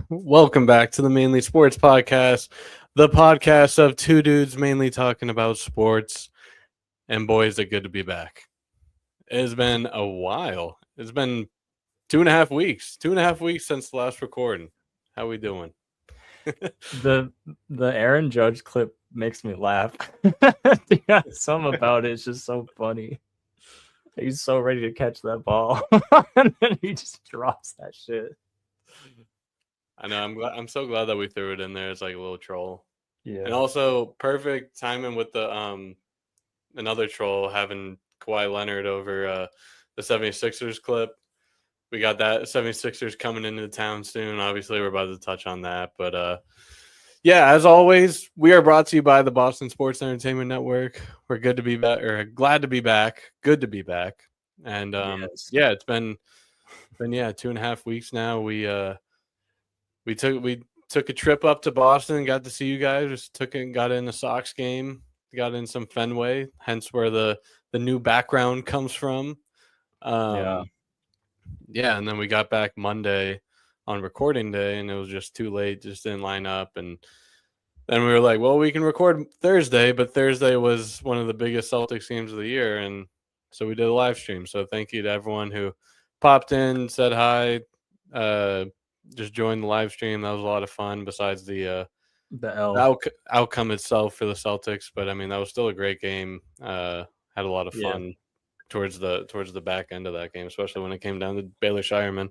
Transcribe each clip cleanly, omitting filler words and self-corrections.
Welcome back to the Mainly Sports Podcast, the podcast of two dudes mainly talking about sports. And boy, is it good to be back. It has been a while. It's been 2.5 weeks. 2.5 weeks since the last recording. How we doing? The Aaron Judge clip makes me laugh. Yeah, something about it is just so funny. He's so ready to catch that ball, and then he just drops that shit. I know. I'm so glad that we threw it in there. It's like a little troll. Yeah, And also perfect timing with the another troll having Kawhi Leonard over the 76ers clip. We got that 76ers coming into town soon. Obviously, we're about to touch on that. But yeah, as always, we are brought to you by the Boston Sports Entertainment Network. We're good to be back, or glad to be back. Good to be back. And yes. yeah, it's been 2.5 weeks now. We took a trip up to Boston, got to see you guys. Got in a Sox game, got in some Fenway, hence where the new background comes from. Yeah, and then we got back Monday on recording day, and it was just too late, just didn't line up. And then we were like, well, we can record Thursday, but Thursday was one of the biggest Celtics games of the year, and so we did a live stream. So thank you to everyone who popped in, said hi, just joined the live stream. That was a lot of fun, besides the outcome itself for the Celtics. But I mean, that was still a great game. Had a lot of fun towards the back end of that game, especially when it came down to Baylor Shireman.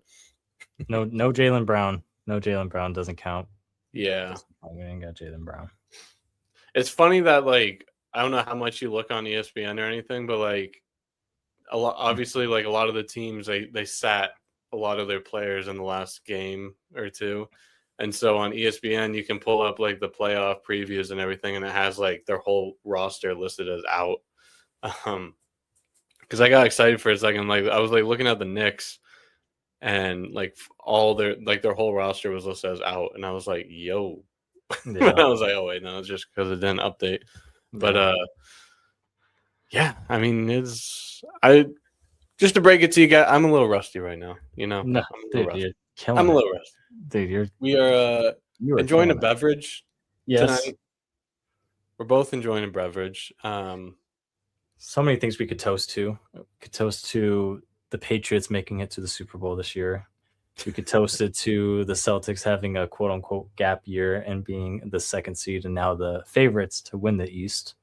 No Jaylen Brown. No Jaylen Brown doesn't count. Yeah, we ain't got Jaylen Brown. It's funny that, like, I don't know how much you look on ESPN or anything, but like obviously, like, a lot of the teams they sat a lot of their players in the last game or two. And so on ESPN, you can pull up like the playoff previews and everything, and it has like their whole roster listed as out. Because I got excited for a second. Like, I was like looking at the Knicks, and like all their whole roster was listed as out. And I was like, yo. Yeah. I was like, oh wait, no, it's just because it didn't update. But yeah, I mean, just to break it to you guys, I'm a little rusty right now. You know, no, I'm a little rusty. Dude, we are enjoying a beverage tonight. We're both enjoying a beverage. So many things we could toast to. We could toast to the Patriots making it to the Super Bowl this year. We could toast it to the Celtics having a quote unquote gap year and being the second seed and now the favorites to win the East.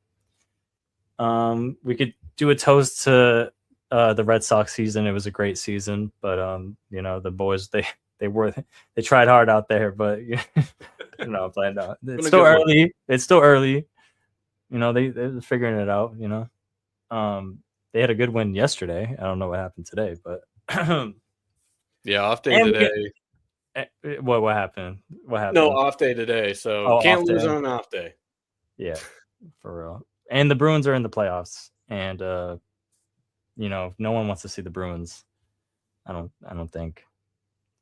We could do a toast to the Red Sox season. It was a great season, but you know, the boys they tried hard out there, but it's still early. It's still early. You know, they're figuring it out, you know. They had a good win yesterday. I don't know what happened today, but yeah, off day today. What happened? What happened? No, off day today, so can't lose on an off day. Yeah, for real. And the Bruins are in the playoffs, and you know, no one wants to see the Bruins. I don't think.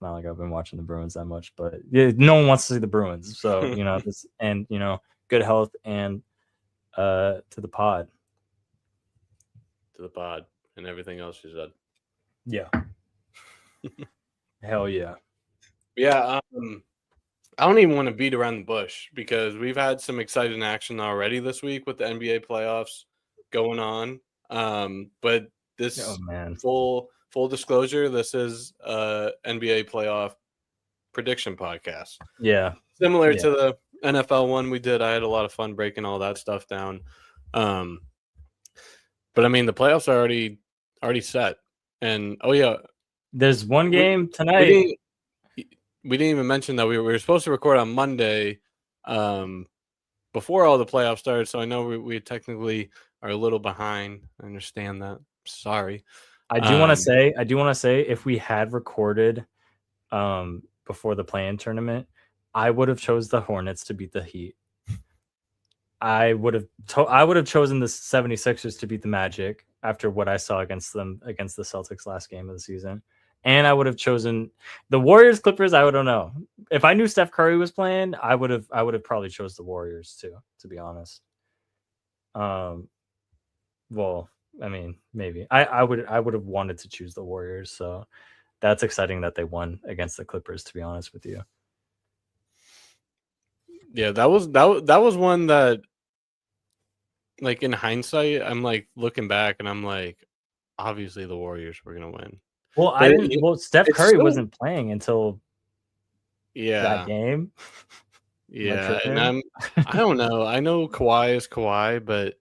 Not like I've been watching the Bruins that much, but yeah, no one wants to see the Bruins. So, you know, and you know, good health and to the pod. To the pod and everything else you said. Yeah. Hell yeah. Yeah, I don't even want to beat around the bush because we've had some exciting action already this week with the NBA playoffs going on. But this full disclosure, this is NBA playoff prediction podcast. Yeah. Similar to the NFL one we did. I had a lot of fun breaking all that stuff down. But I mean, the playoffs are already set. And there's one game tonight. We didn't even mention that we were supposed to record on Monday before all the playoffs started. So I know we technically are a little behind. I understand that. Sorry. I do want to say if we had recorded before the play-in tournament, I would have chose the Hornets to beat the Heat. I would have chosen the 76ers to beat the Magic after what I saw against them against the Celtics last game of the season. And I would have chosen the Warriors Clippers. I don't know. If I knew Steph Curry was playing, I would have probably chose the Warriors too, to be honest. Well, I mean, maybe. I would have wanted to choose the Warriors, so that's exciting that they won against the Clippers, to be honest with you. Yeah, that was one that, like, in hindsight, I'm like looking back and I'm like, obviously the Warriors were gonna win. Well, But Steph it's Curry still, wasn't playing until that yeah, game. Am I yeah, and tripping? I don't know. I know Kawhi is Kawhi, but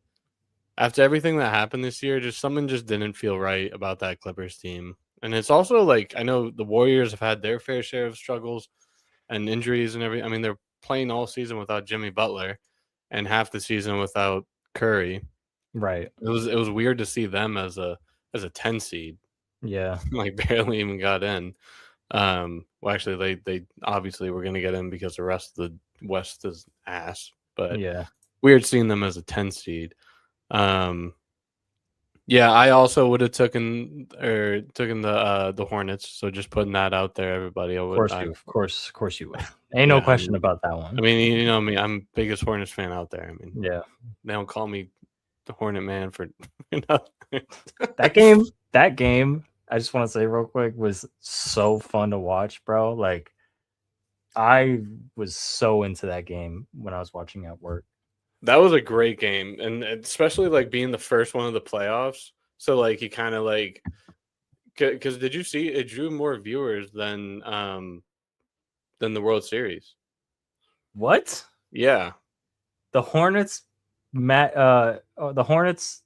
after everything that happened this year, just something just didn't feel right about that Clippers team. And it's also like, I know the Warriors have had their fair share of struggles and injuries and everything. I mean, they're playing all season without Jimmy Butler and half the season without Curry. Right. It was weird to see them as a 10 seed, Yeah. like barely even got in. Well, actually, they obviously were going to get in because the rest of the West is ass, but Yeah. weird seeing them as a 10 seed. Yeah, I also would have taken the Hornets. So just putting that out there, everybody. Of course you would. Ain't no Yeah, question about that one. I mean, you know me. I'm biggest Hornets fan out there. I mean, Yeah. they don't call me the Hornet Man for nothing. That game, I just want to say real quick, was so fun to watch, bro. Like I was so into that game when I was watching at work. That was a great game, and especially like being the first one of the playoffs. So like you kind of like, because did you see it drew more viewers than the World Series? What? Yeah, The the Hornets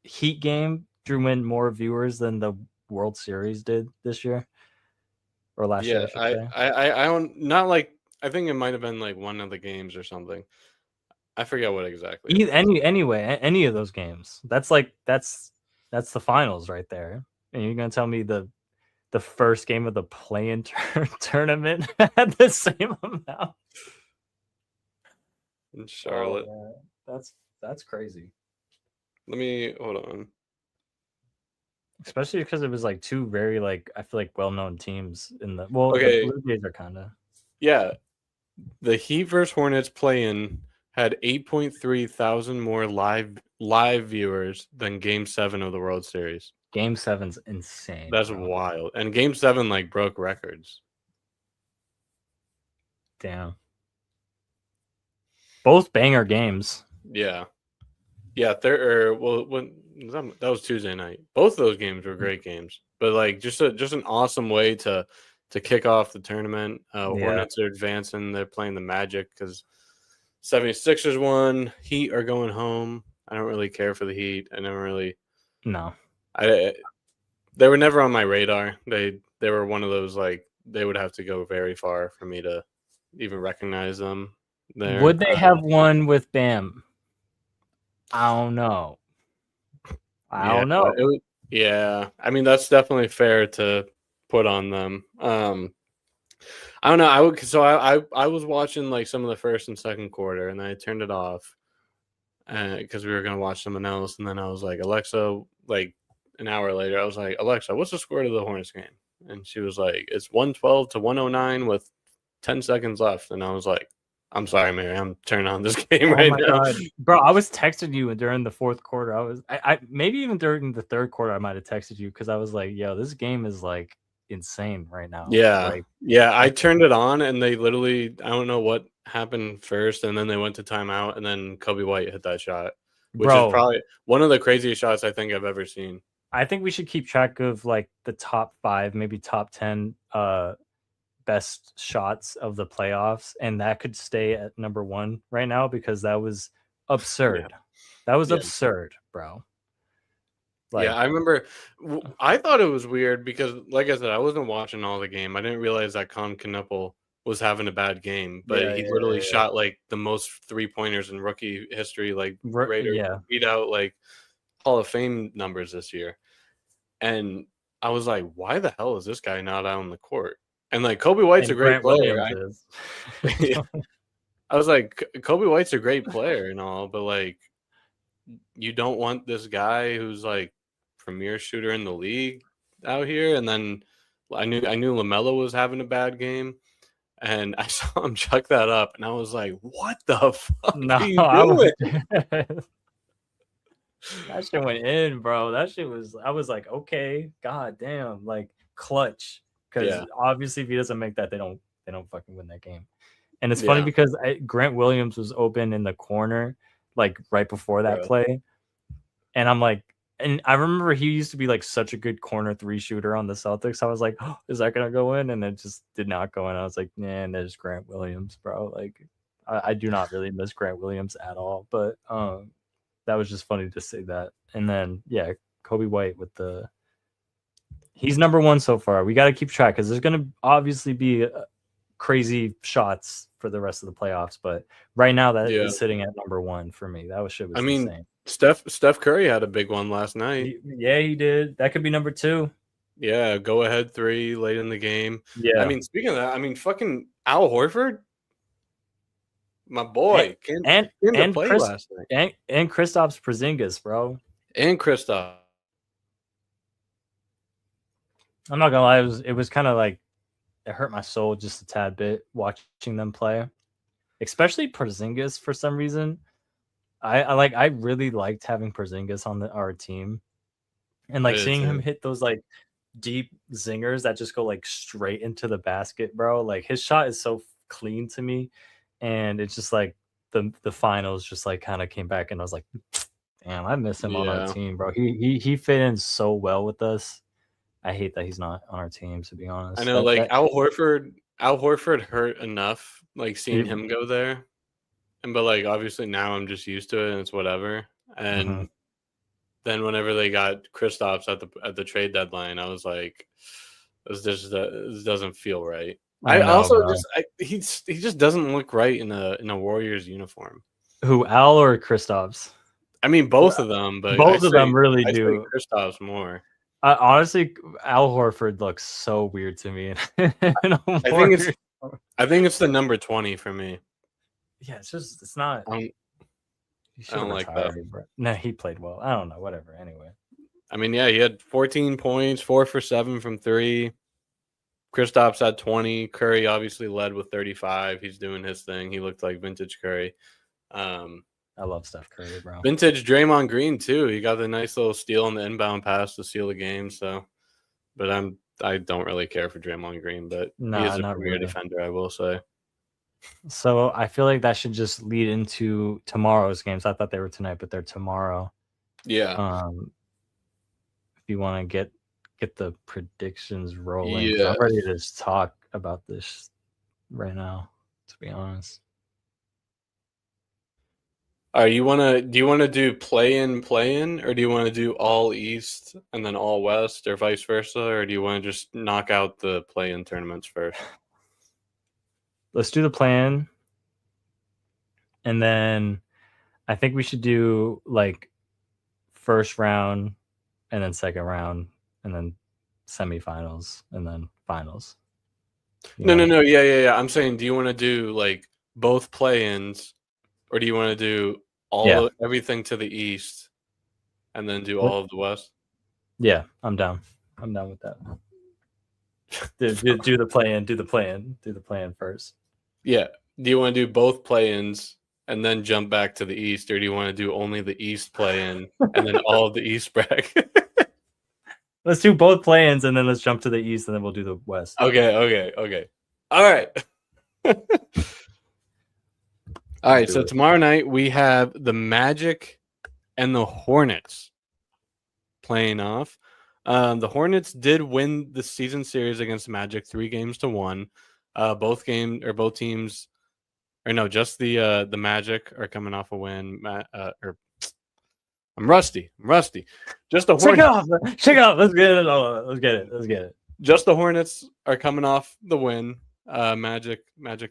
Heat game drew in more viewers than the World Series did this year or last year, yeah. I should say. I don't, not like, I think it might have been like one of the games or something. I forget what exactly it was. Anyway, any of those games. That's the finals right there. And you're gonna tell me the first game of the play-in tournament had the same amount? In Charlotte. Man. That's crazy. Let me hold on. Especially because it was like two very like I feel like well-known teams in the the Okay, Blue Jays are kind of yeah. The Heat versus Hornets play-in had 8.3 thousand more live viewers than Game 7 of the World Series. Game 7's insane. That's bro. wild. And Game 7 like broke records. Damn. Both banger games. Yeah. Yeah, that was Tuesday night. Both of those games were great games. But like just an awesome way to kick off the tournament. Hornets are advancing. They're playing the Magic because 76ers won. Heat are going home. I don't really care for the Heat. I never really. No. They were never on my radar. They were one of those, like, they would have to go very far for me to even recognize them there. Would they have won with Bam? I don't know. I don't know. Yeah, I mean that's definitely fair to put on them. I don't know. I was watching like some of the first and second quarter, and then I turned it off because we were gonna watch someone else, and then I was like, Alexa, like an hour later, I was like, Alexa, what's the score to the Hornets game? And she was like, it's 112 to 109 with 10 seconds left, and I was like, I'm sorry, Mary, I'm turning on this game right now. God. Bro, I was texting you during the fourth quarter. I maybe even during the third quarter, I might have texted you because I was like, yo, this game is like insane right now. Yeah. Like, Yeah. I turned it on and they literally, I don't know what happened first. And then they went to timeout and then Kobe White hit that shot, which is probably one of the craziest shots I think I've ever seen. I think we should keep track of like the top 5, maybe top 10 best shots of the playoffs. And that could stay at number 1 right now because that was absurd. Yeah. That was absurd, bro. Like, yeah, I remember. I thought it was weird because, like I said, I wasn't watching all the game. I didn't realize that Con Knuckle was having a bad game, but he literally shot like the most 3-pointers in rookie history, like beat out like Hall of Fame numbers this year. And I was like, why the hell is this guy not out on the court? And like Kobe White's a great player. I was like, Kobe White's a great player and all, but like, you don't want this guy who's like premier shooter in the league out here. And then I knew LaMelo was having a bad game, and I saw him chuck that up, and I was like, "What the fuck No, are you doing?" That shit went in, bro. That shit was. I was like, okay, god damn, like clutch. Because Yeah, obviously, if he doesn't make that, they don't fucking win that game. And it's funny yeah, because Grant Williams was open in the corner, like right before that bro. play, and I'm like, and I remember he used to be like such a good corner 3 shooter on the Celtics. I was like, oh, is that gonna go in? And it just did not go in. I was like, man, there's Grant Williams, bro. Like, I do not really miss Grant Williams at all, but that was just funny to say that. And then yeah, Kobe White with he's number 1 so far. We got to keep track because there's gonna obviously be crazy shots for the rest of the playoffs, but right now that Yeah. is sitting at number 1 for me. That shit was I mean, insane. Steph Curry had a big one last night. He did. That could be number 2. Yeah, go ahead 3 late in the game. Yeah. I mean, speaking of that, I mean, fucking Al Horford, my boy, came to play last night, and Kristaps Porzingis, bro. and Kristaps. I'm not gonna lie, it was kind of like it hurt my soul just a tad bit watching them play, especially Porzingis for some reason. I really liked having Porzingis on our team, and like seeing him hit those like deep zingers that just go like straight into the basket, bro. Like his shot is so clean to me, and it's just like the finals just like kind of came back, and I was like, damn, I miss him on our team, bro. He fit in so well with us. I hate that he's not on our team, to be honest. I know, like Al Horford hurt enough, like seeing him go there, but like obviously now I'm just used to it and it's whatever. And then whenever they got Kristaps at the trade deadline, I was like, this doesn't feel right. I also he just doesn't look right in a Warriors uniform. Who, Al or Kristaps? I mean, both of them, but both of them really do. Kristaps more. Honestly, Al Horford looks so weird to me. I think it's the number 20 for me. Yeah, it's not. I don't like that. No, he played well. I don't know. Whatever. Anyway. I mean, yeah, he had 14 points, 4 for 7 from 3. Kristaps had 20. Curry obviously led with 35. He's doing his thing. He looked like vintage Curry. I love Steph Curry, bro. Vintage Draymond Green too. He got the nice little steal on the inbound pass to seal the game. So, but I don't really care for Draymond Green, but he is a premier defender, I will say. So I feel like that should just lead into tomorrow's games. I thought they were tonight, but they're tomorrow. Yeah. If you want to get the predictions rolling, I'm ready to just talk about this right now, to be honest. Do you want to do play in, or do you want to do all East and then all West, or vice versa, or do you want to just knock out the play in tournaments first? Let's do the play-in, and then I think we should do like first round, and then second round, and then semifinals, and then finals. No. Yeah. I'm saying, do you want to do like both play-ins, or do you want to do everything to the East and then do all of the West? Yeah, I'm down. I'm down with that. Do the play-in. Do the play-in first. Yeah. Do you want to do both play-ins and then jump back to the East, or do you want to do only the East play-in and then all of the East bracket? Let's do both play-ins and then let's jump to the East and then we'll do the West. Okay. All right. All right, so tomorrow night we have the Magic and the Hornets playing off. The Hornets did win the season series against the Magic 3-1. Both teams, or no, just the Magic are coming off a win. I'm rusty. Just the Hornets. Shake it off. Let's get it. Just the Hornets are coming off the win. Magic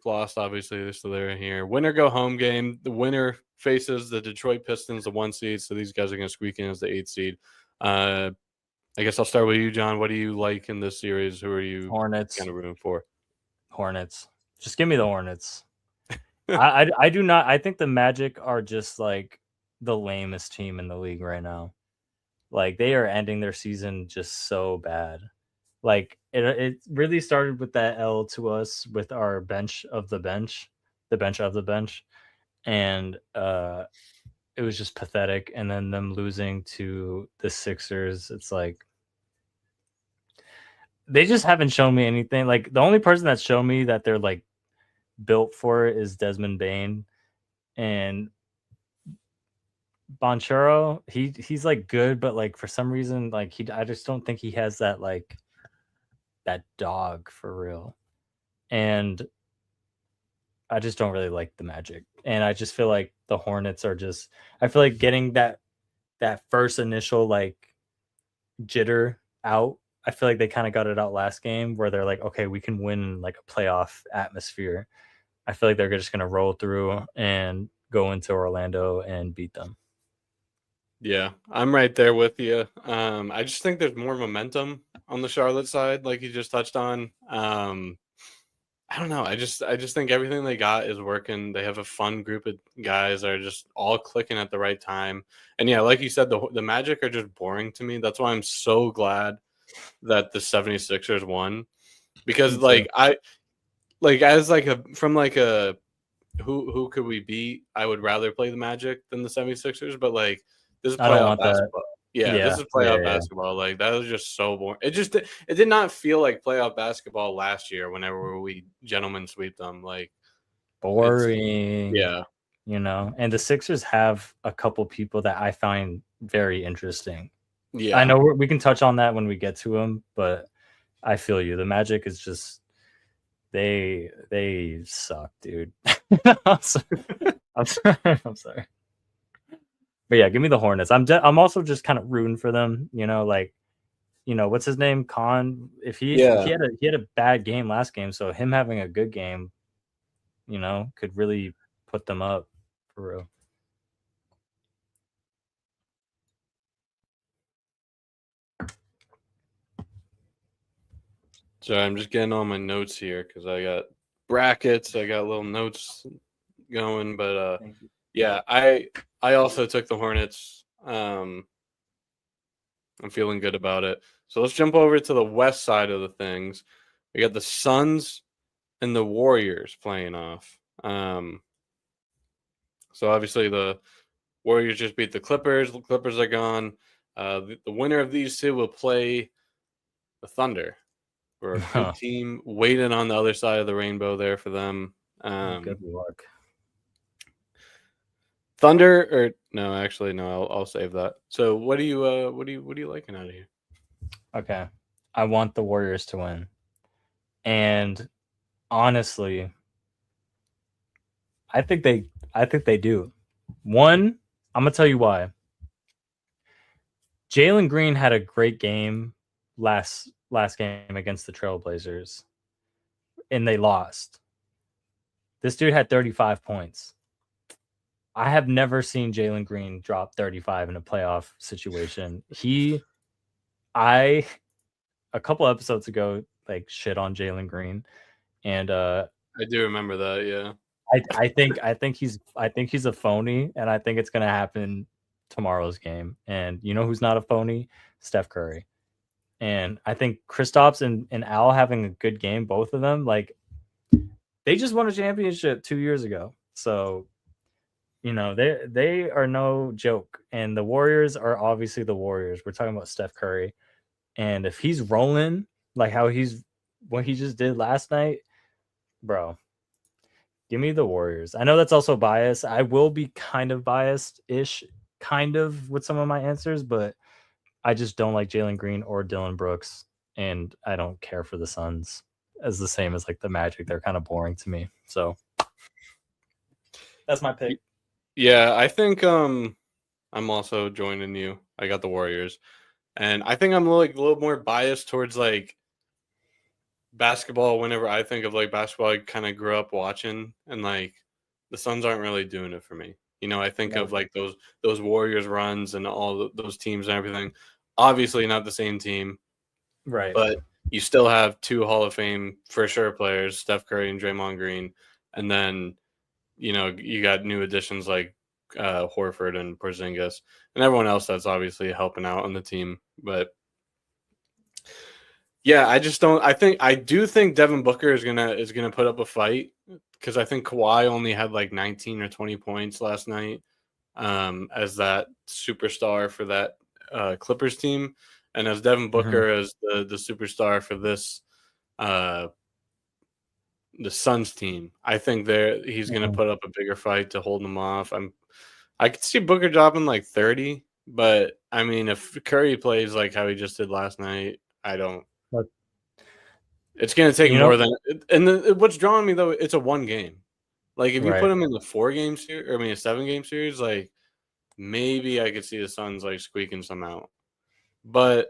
lost, obviously. They're still there here. Winner go home game. The winner faces the Detroit Pistons, the 1 seed. So these guys are going to squeak in as the 8 seed. I guess I'll start with you, John. What do you like in this series? Who are you Hornets kind of rooting for? Hornets. Just give me the Hornets. I do not. I think the Magic are just like the lamest team in the league right now. Like they are ending their season just so bad. Like it really started with that L to us with our bench of the bench, the bench of the bench, and it was just pathetic. And then them losing to the Sixers, it's like they just haven't shown me anything. Like the only person that's shown me that they're like built for it is Desmond Bain, and Bonchero. He's like good, but like for some reason, like I just don't think he has that like that dog for real. And I just don't really like the Magic. And I just feel like the Hornets are just I feel like getting that first initial like jitter out. I feel like they kind of got it out last game where they're like, okay, we can win like a playoff atmosphere. I feel like they're just gonna roll through and go into Orlando and beat them. Yeah, I'm right there with you. I just think there's more momentum on the Charlotte side, like you just touched on. I don't know. I just think everything they got is working. They have a fun group of guys that are just all clicking at the right time. And yeah, like you said, the Magic are just boring to me. That's why I'm so glad that the 76ers won. Because Me too. as like a from like a who could we beat? I would rather play the Magic than the 76ers, but like this is I don't playoff want that. basketball. Yeah, this Yeah, is yeah, playoff yeah. basketball. Like that was just so boring. It did not feel like playoff basketball last year whenever we gentlemen sweep them. Like it's Boring. yeah. You know, and the Sixers have a couple people that I find very interesting. I Yeah. know we can touch on that when we get to them, but I feel you. The Magic is just they suck, dude. I'm sorry. I'm sorry. I'm sorry. But yeah, give me the Hornets. I'm also just kind of rooting for them. You know, like what's his name, Khan. If Yeah. he had a bad game last game, so him having a good game, could really put them up for real. So I'm just getting all my notes here because I got brackets, I got little notes going, but Thank you. yeah, I also took the Hornets. I'm feeling good about it. So let's jump over to the west side of the things. We got the Suns and the Warriors playing off. So obviously the Warriors just beat the Clippers. The Clippers are gone. The winner of these two will play the Thunder. For a good team waiting on the other side of the rainbow there for them. Good luck. Thunder or no, actually no, I'll save that. So what do you liking out of here? Okay. I want the Warriors to win. And honestly, I think they do. One, I'm gonna tell you why. Jalen Green had a great game last game against the Trailblazers, and they lost. This dude had 35 points. I have never seen Jalen Green drop 35 in a playoff situation. I a couple episodes ago like shit on Jalen Green, and I do remember that, yeah. I think he's a phony, and I think it's gonna happen tomorrow's game. And you know who's not a phony? Steph Curry. And I think Kristaps and Al having a good game, both of them, like they just won a championship 2 years ago. So they are no joke. And the Warriors are obviously the Warriors. We're talking about Steph Curry. And if he's rolling like what he just did last night, bro, give me the Warriors. I know that's also biased. I will be kind of biased-ish, kind of with some of my answers, but I just don't like Jalen Green or Dylan Brooks, and I don't care for the Suns as the same as like the Magic. They're kind of boring to me. So that's my pick. Yeah, I think I'm also joining you. I got the Warriors. And I think I'm like a little more biased towards like basketball. Whenever I think of like basketball, I kind of grew up watching, and like the Suns aren't really doing it for me. I think No. of like those Warriors runs and all those teams and everything. Obviously, not the same team, Right. but you still have two Hall of Fame for sure players, Steph Curry and Draymond Green, and then you got new additions like Horford and Porzingis and everyone else that's obviously helping out on the team. But yeah, I do think Devin Booker is gonna put up a fight because I think Kawhi only had like 19 or 20 points last night as that superstar for that Clippers team, and as Devin Booker as the superstar for this the Suns team. I think he's going to put up a bigger fight to hold them off. I could see Booker dropping like 30, but I mean, if Curry plays like how he just did last night, I don't. It's going to take more than. And what's drawing me though, it's a one game. Like if you put him in the 4-game series, or I mean a 7-game series, like maybe I could see the Suns like squeaking some out, but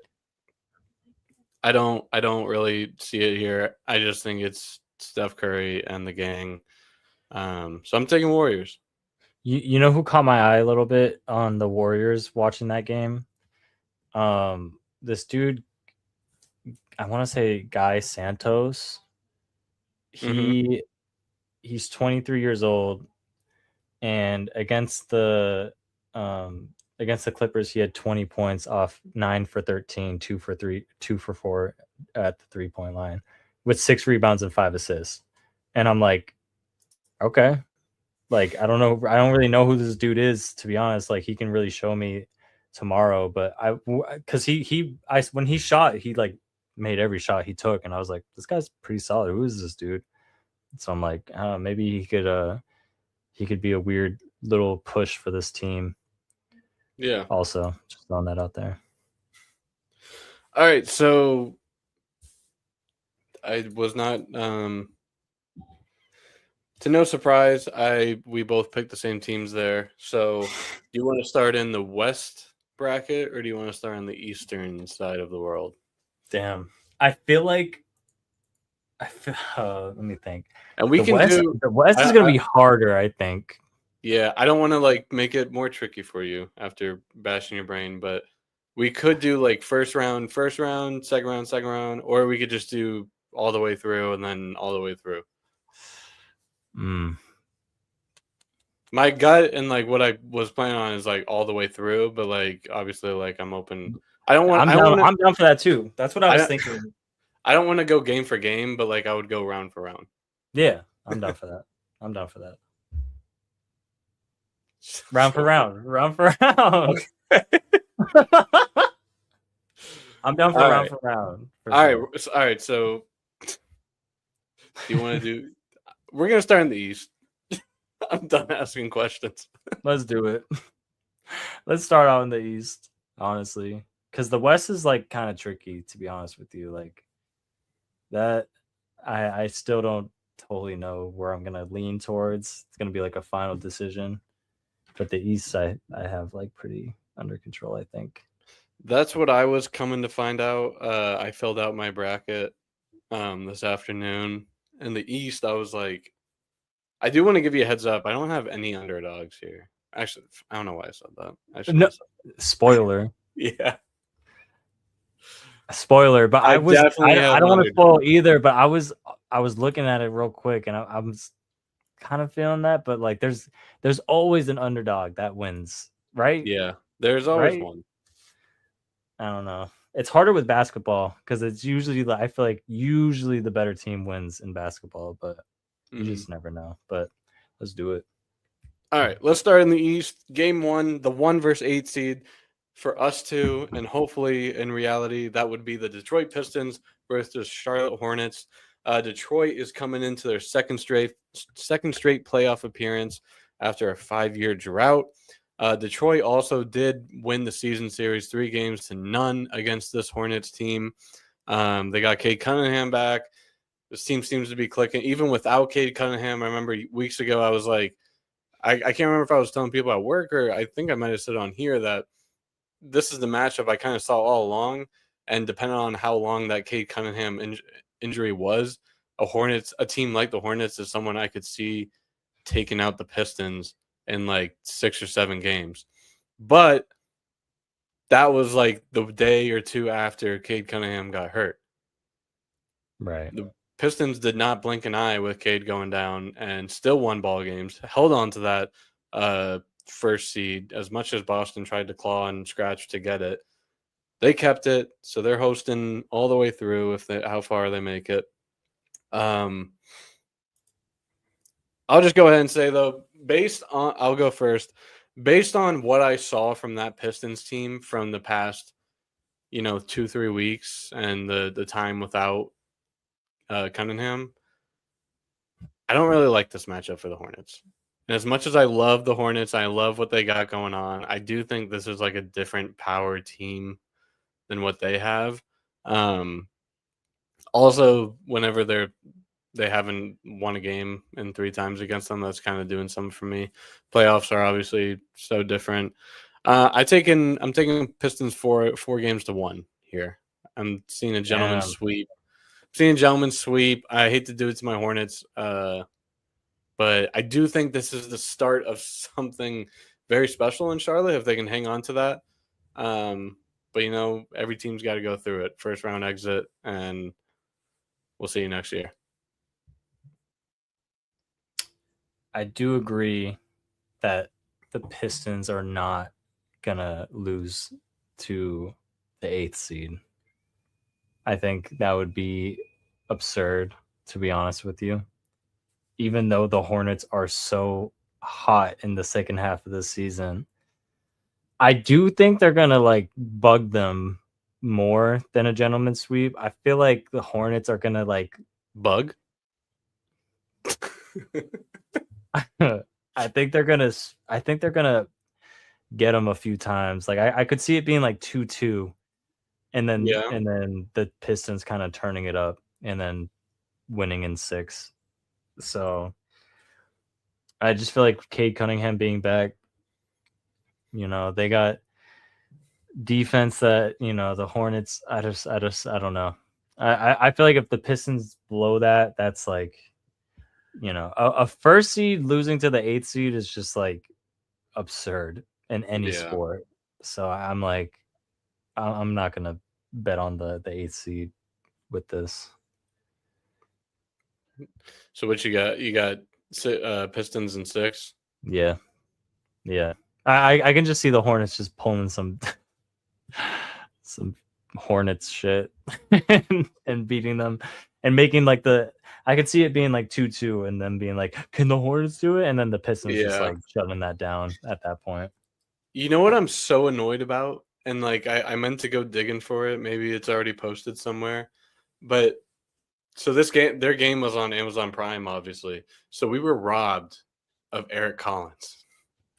I don't really see it here. I just think it's Steph Curry and the gang. So I'm taking Warriors. You know who caught my eye a little bit on the Warriors watching that game? This dude, I want to say Guy Santos. He's 23 years old, and against the Clippers, he had 20 points off 9 for 13, 2 for 3, 2 for 4 at the 3-point line, with 6 rebounds and 5 assists. And I'm like, okay. Like, I don't really know who this dude is, to be honest. Like, he can really show me tomorrow, but when he shot, he like made every shot he took, and I was like, this guy's pretty solid. Who is this dude? So I'm like, maybe he could be a weird little push for this team. Yeah. Also, just throwing that out there. All right, so I was not to no surprise, we both picked the same teams there. So, do you want to start in the West bracket or do you want to start on the Eastern side of the world? Damn, I feel like let me think. And the West is going to be harder, I think. Yeah, I don't want to like make it more tricky for you after bashing your brain, but we could do like first round, second round, or we could just do all the way through and then all the way through. My gut and like what I was planning on is like all the way through, but like obviously like I'm open. I'm down for that too. That's what I was thinking. I don't want to go game for game, but like I would go round for round. Yeah, I'm down for that. I'm down for that. Round for round. Okay. I'm down for round for round. All right. So, do you want to do? We're gonna start in the East. I'm done asking questions. Let's do it. Let's start out in the East, honestly, because the West is like kind of tricky, to be honest with you. Like that, I still don't totally know where I'm gonna lean towards. It's gonna be like a final decision. But the East, I have like pretty under control, I think. That's what I was coming to find out. I filled out my bracket this afternoon. In the East, I was like, I do want to give you a heads up. I don't have any underdogs here. Actually, I don't know why I said that. No, spoiler. Yeah. Spoiler, but I don't want to spoil either, but I was looking at it real quick, and I was kind of feeling that, but like there's always an underdog that wins, right? Yeah, there's always one. I don't know. It's harder with basketball because it's usually, I feel like usually the better team wins in basketball, but you just never know. But let's do it. All right, let's start in the East. Game 1, the 1 versus 8 seed for us two, and hopefully in reality that would be the Detroit Pistons versus Charlotte Hornets. Detroit is coming into their second straight playoff appearance after a 5-year drought. Detroit also did win the season series 3-0 against this Hornets team. They got Cade Cunningham back. This team seems to be clicking. Even without Cade Cunningham, I remember weeks ago I was like, I can't remember if I was telling people at work or I think I might have said on here that this is the matchup I kind of saw all along. And depending on how long that Cade Cunningham injury was, a team like the Hornets is someone I could see taking out the Pistons in like 6 or 7 games. But that was like the day or two after Cade Cunningham got hurt. Right. Pistons did not blink an eye with Cade going down and still won ball games, held on to that first seed as much as Boston tried to claw and scratch to get it. They kept it, so they're hosting all the way through how far they make it. I'll just go ahead and say, though, I'll go first. Based on what I saw from that Pistons team from the past, 2-3 weeks and the time without Cunningham, I don't really like this matchup for the Hornets. And as much as I love the Hornets, I love what they got going on, I do think this is like a different power team than what they have. Also, whenever they haven't won a game in 3 times against them, that's kind of doing something for me. Playoffs are obviously so different. I'm taking Pistons 4-1 here. I'm seeing a gentleman's sweep. I hate to do it to my Hornets, but I do think this is the start of something very special in Charlotte if they can hang on to that. But every team's got to go through it. First round exit, and we'll see you next year. I do agree that the Pistons are not gonna lose to the 8th seed. I think that would be absurd, to be honest with you. Even though the Hornets are so hot in the second half of the season, I do think they're gonna like bug them more than a gentleman's sweep. I feel like the Hornets are gonna like bug. I think they're gonna get them a few times. Like I could see it being like 2-2, and then the Pistons kind of turning it up and then winning in 6. So I just feel like Cade Cunningham being back, they got defense that the Hornets. I don't know. I feel like if the Pistons blow that, that's like, a first seed losing to the 8th seed is just like absurd in any sport. So I'm like, I'm not gonna bet on the 8th seed with this. So what you got? You got Pistons in 6. Yeah. I can just see the Hornets just pulling some Hornets shit and beating them and making like I could see it being like 2-2 and then being like, can the Hornets do it? And then the Pistons just like shutting that down at that point. You know what I'm so annoyed about? And like I meant to go digging for it. Maybe it's already posted somewhere. But so their game was on Amazon Prime, obviously. So we were robbed of Eric Collins.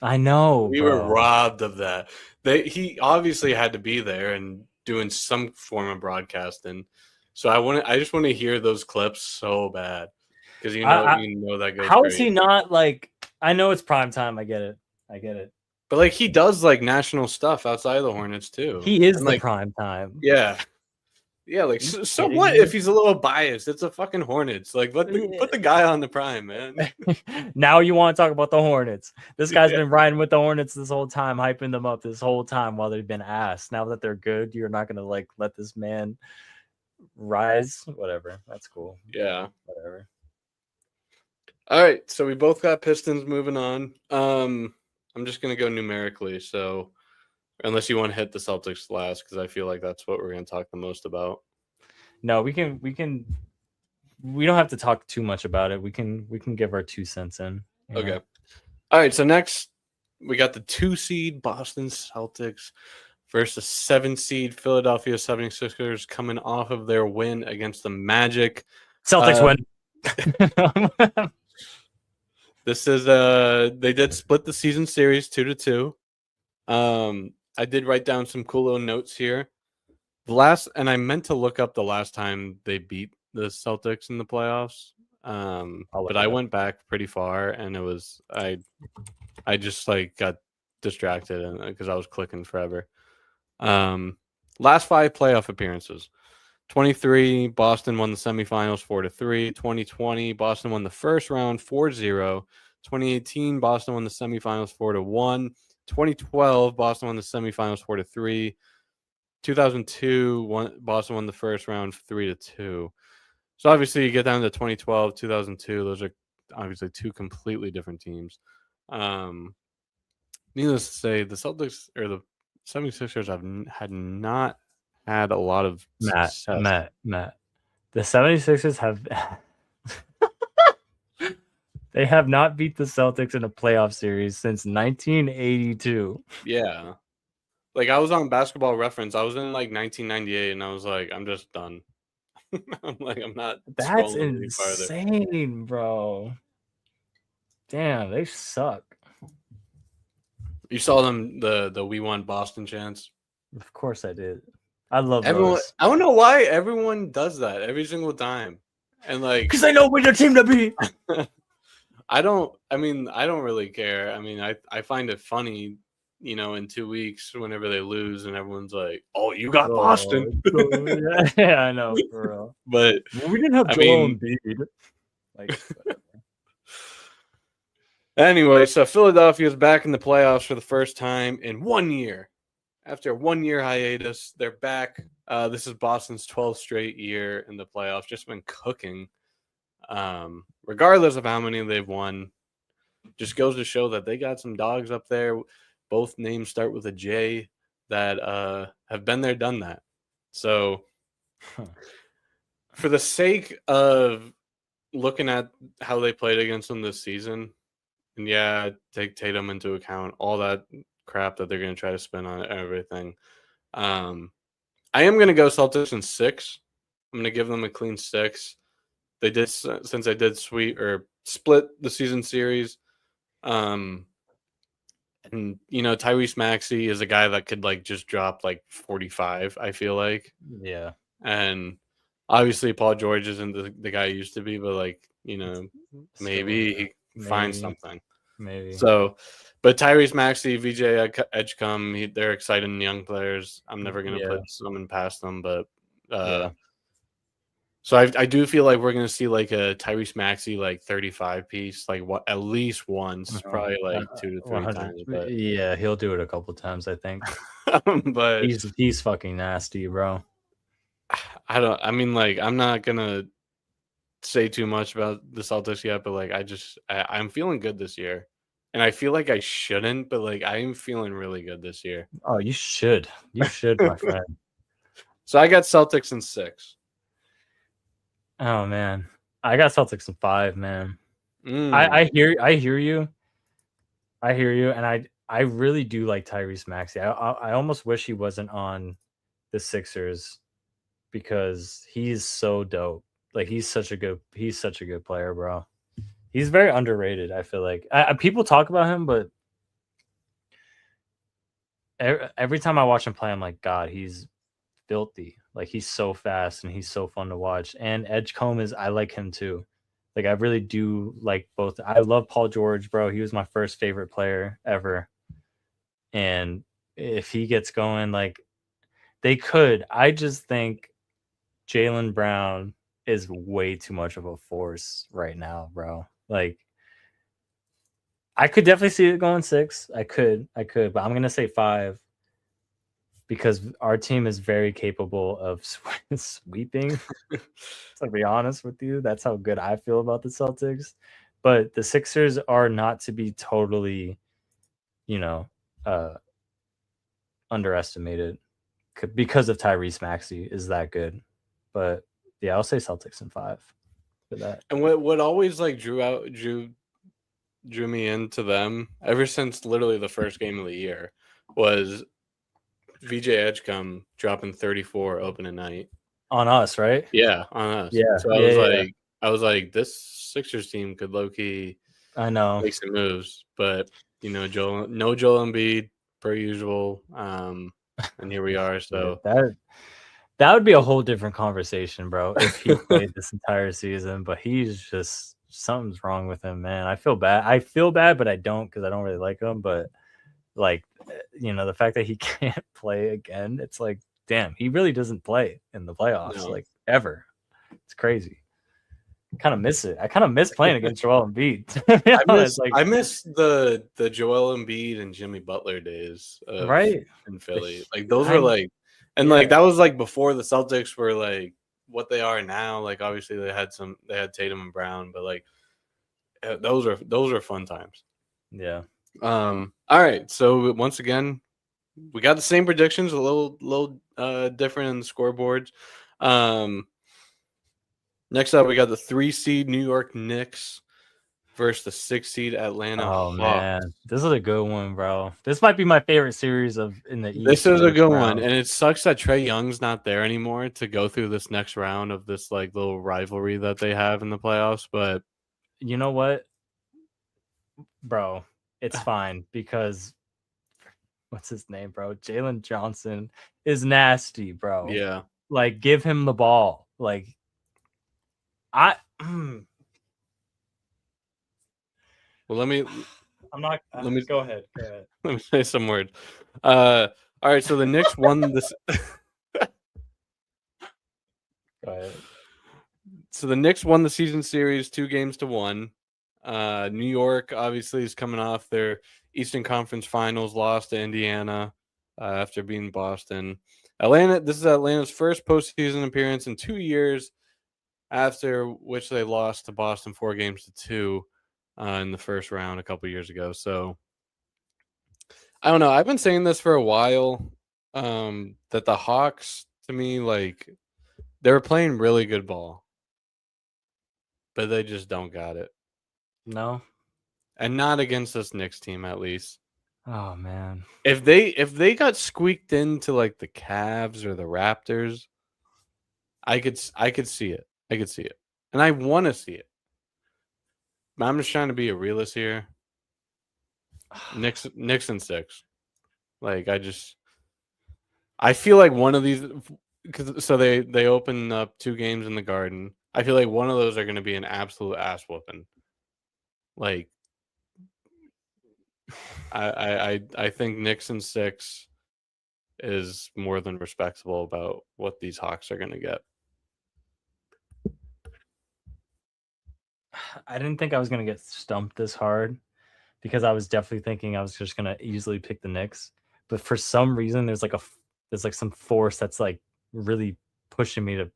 I know. We were robbed of that. He obviously had to be there and doing some form of broadcasting. So I just want to hear those clips so bad. Because you know that goes. How is he not like? I know it's prime time. I get it. But like he does like national stuff outside of the Hornets too. He is the prime time. Yeah. Like so what if he's a little biased? It's a fucking Hornets. Like put the guy on the prime, man. Now you want to talk about the Hornets? This guy's been riding with the Hornets this whole time, hyping them up this whole time while they've been ass. Now that they're good, you're not gonna like let this man rise. Whatever. That's cool. Yeah. Whatever. All right. So we both got Pistons moving on. I'm just gonna go numerically. So unless you want to hit the Celtics last, because I feel like that's what we're going to talk the most about. No, we can. We don't have to talk too much about it. We can give our 2 cents in. Okay. All right. So next, we got the 2 seed Boston Celtics versus 7 seed Philadelphia 76ers coming off of their win against the Magic. Celtics win. This is they did split the season series 2-2. I did write down some cool little notes here. And I meant to look up the last time they beat the Celtics in the playoffs. But I went back pretty far, and it was I just like got distracted because I was clicking forever. Last 5 playoff appearances. 23, Boston won the semifinals 4-3. 2020, Boston won the first round 4-0. 2018, Boston won the semifinals 4-1. 2012, Boston won the semifinals 4-3. 2002, Boston won the first round 3-2. So obviously you get down to 2012, 2002. Those are obviously two completely different teams. Needless to say, the Celtics or the 76ers had not had a lot of success. Matt. The 76ers have they have not beat the Celtics in a playoff series since 1982. Yeah. Like I was on Basketball Reference. I was in like 1998 and I was like, I'm just done. I'm not That's scrolling any farther. insane, bro. Damn, they suck. You saw them the We Want Boston chants. Of course I did. I love Everyone. those. I don't know why everyone does that every single time, and like Because I know which team to be. I don't really care. I mean, I find it funny, in 2 weeks whenever they lose and everyone's like, "Oh, you got Boston." Yeah, I know, for real. But we didn't have Joel Embiid. Like, anyway, so Philadelphia's back in the playoffs for the first time in 1 year. After a 1 year hiatus, they're back. This is Boston's 12th straight year in the playoffs. Just been cooking. Regardless of how many they've won, just goes to show that they got some dogs up there. Both names start with a J that have been there, done that. So for the sake of looking at how they played against them this season, and yeah, take Tatum into account, all that crap that they're going to try to spin on everything. I am going to go Celtics in 6. I'm going to give them a clean 6. They did, since they did split the season series. And Tyrese Maxey is a guy that could like just drop like 45, I feel like. Yeah. And obviously Paul George isn't the guy he used to be, but like, maybe he finds something. Maybe. So, but Tyrese Maxey, VJ Edgecombe, they're exciting young players. I'm never going to put someone past them, but so I do feel like we're going to see like a Tyrese Maxey like 35 piece, like at least once, probably like 2 to 3 times. But yeah, he'll do it a couple times, I think. But he's fucking nasty, bro. I'm not going to say too much about the Celtics yet, but like I'm feeling good this year. And I feel like I shouldn't, but like I am feeling really good this year. Oh, you should. You should, my friend. So I got Celtics in 6. Oh man. I got Celtics in 5, man. I hear you. I hear you. And I really do like Tyrese Maxey. I almost wish he wasn't on the Sixers because he's so dope. Like he's such a good player, bro. He's very underrated, I feel like. People talk about him, but every time I watch him play, I'm like, God, he's filthy. Like he's so fast and he's so fun to watch. And Edgecombe I like him too. Like I really do like both. I love Paul George, bro. He was my first favorite player ever. And if he gets going, like they could. I just think Jaylen Brown is way too much of a force right now, bro. Like I could definitely see it going 6. I could, but I'm gonna say 5 because our team is very capable of sweeping. To be honest with you, that's how good I feel about the Celtics. But the Sixers are not to be totally, underestimated because of Tyrese Maxey is that good. But yeah, I'll say Celtics in 5 for that. And what always like drew me into them ever since literally the first game of the year was VJ Edgecombe dropping 34 opening night on us, right? Yeah, on us. Yeah. So I was like, this Sixers team could low key, I know, make some moves, but no Joel Embiid per usual, and here we are. So that would be a whole different conversation, bro, if he played this entire season. But he's just something's wrong with him, man. I feel bad, but I don't because I don't really like him. But like, the fact that he can't play again, it's like, damn, he really doesn't play in the playoffs like ever. It's crazy. Kind of miss it. I kind of miss playing against Joel Embiid. I miss the Joel Embiid and Jimmy Butler days, right, in Philly. Like those were like, and like that was like before the Celtics were like what they are now. Like obviously they had Tatum and Brown, but like those are fun times. Yeah. All right. So once again, we got the same predictions, a little different in the scoreboards. Next up, we got the 3 seed New York Knicks versus the 6 seed Atlanta Oh Hawks. man, this is a good one, bro. This might be my favorite series in the East. This is a good one, and it sucks that Trae Young's not there anymore to go through this next round of this like little rivalry that they have in the playoffs. But you know what, bro, it's fine because what's his name, bro? Jalen Johnson is nasty, bro. yeah, like give him the ball. Like well, let me go ahead. let me say some words. All right, so the Knicks won this. Go ahead. So the Knicks won the season series 2-1. New York obviously is coming off their Eastern Conference Finals loss to Indiana after beating Boston. This is Atlanta's first postseason appearance in 2 years, after which they lost to Boston 4-2 in the first round a couple years ago. So I don't know. I've been saying this for a while, that the Hawks, to me, like they were playing really good ball, but they just don't got it. No, and not against this Knicks team, at least. Oh man, If they got squeaked into like the Cavs or the Raptors, I could see it. I could see it, and I want to see it. But I'm just trying to be a realist here. Knicks and 6. Like I feel like one of these, so they open up 2 games in the Garden. I feel like one of those are going to be an absolute ass whooping. Like I think Knicks and 6 is more than respectable about what these Hawks are going to get. I didn't think I was gonna get stumped this hard because I was definitely thinking I was just gonna easily pick the Knicks. But for some reason, there's like some force that's like really pushing me to.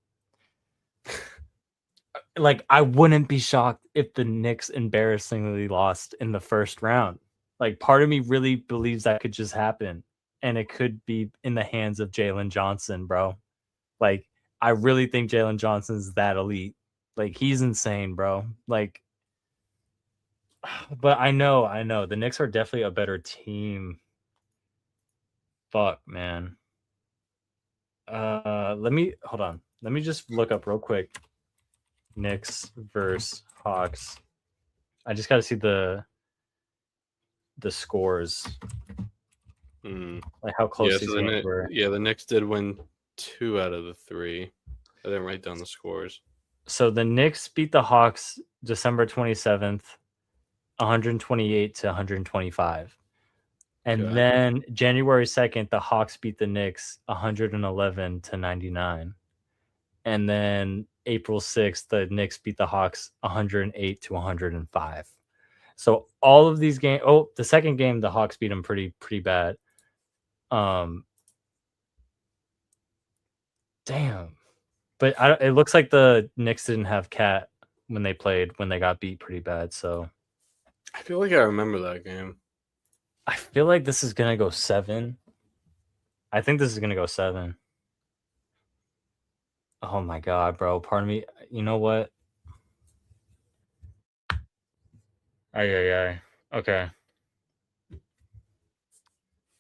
Like I wouldn't be shocked if the Knicks embarrassingly lost in the first round. Like part of me really believes that could just happen, and it could be in the hands of Jalen Johnson, bro. Like I really think Jalen Johnson's that elite. Like he's insane, bro. Like, but I know the Knicks are definitely a better team. Fuck, man. Let me hold on. Let me just look up real quick. Knicks versus Hawks. I just got to see the scores. Like how close these games were. Yeah, the Knicks did win 2 out of the 3. I didn't write down the scores. So the Knicks beat the Hawks December 27th, 128 to 125. And then January 2nd, the Hawks beat the Knicks 111 to 99. And then April 6th, the Knicks beat the Hawks 108 to 105. So all of these games. Oh, the second game, the Hawks beat them pretty bad. Damn. But it looks like the Knicks didn't have Cat when they got beat pretty bad. So I feel like I remember that game. I feel like this is gonna go 7. I think this is gonna go 7. Oh my god, bro. Pardon me. You know what? Ay. Okay.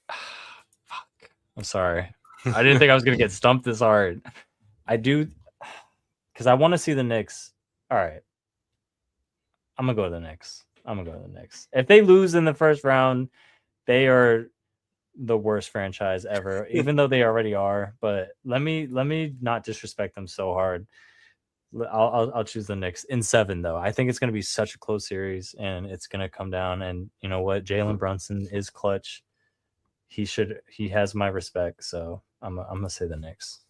Fuck. I'm sorry. I didn't think I was gonna get stumped this hard. I do, because I want to see the Knicks. All right. I'm gonna go to the Knicks. If they lose in the first round, they are the worst franchise ever, even though they already are. But let me not disrespect them so hard. I'll choose the Knicks in 7 though. I think it's gonna be such a close series, and it's gonna come down. And you know what? Jalen Brunson is clutch. He has my respect. So I'm gonna say the Knicks.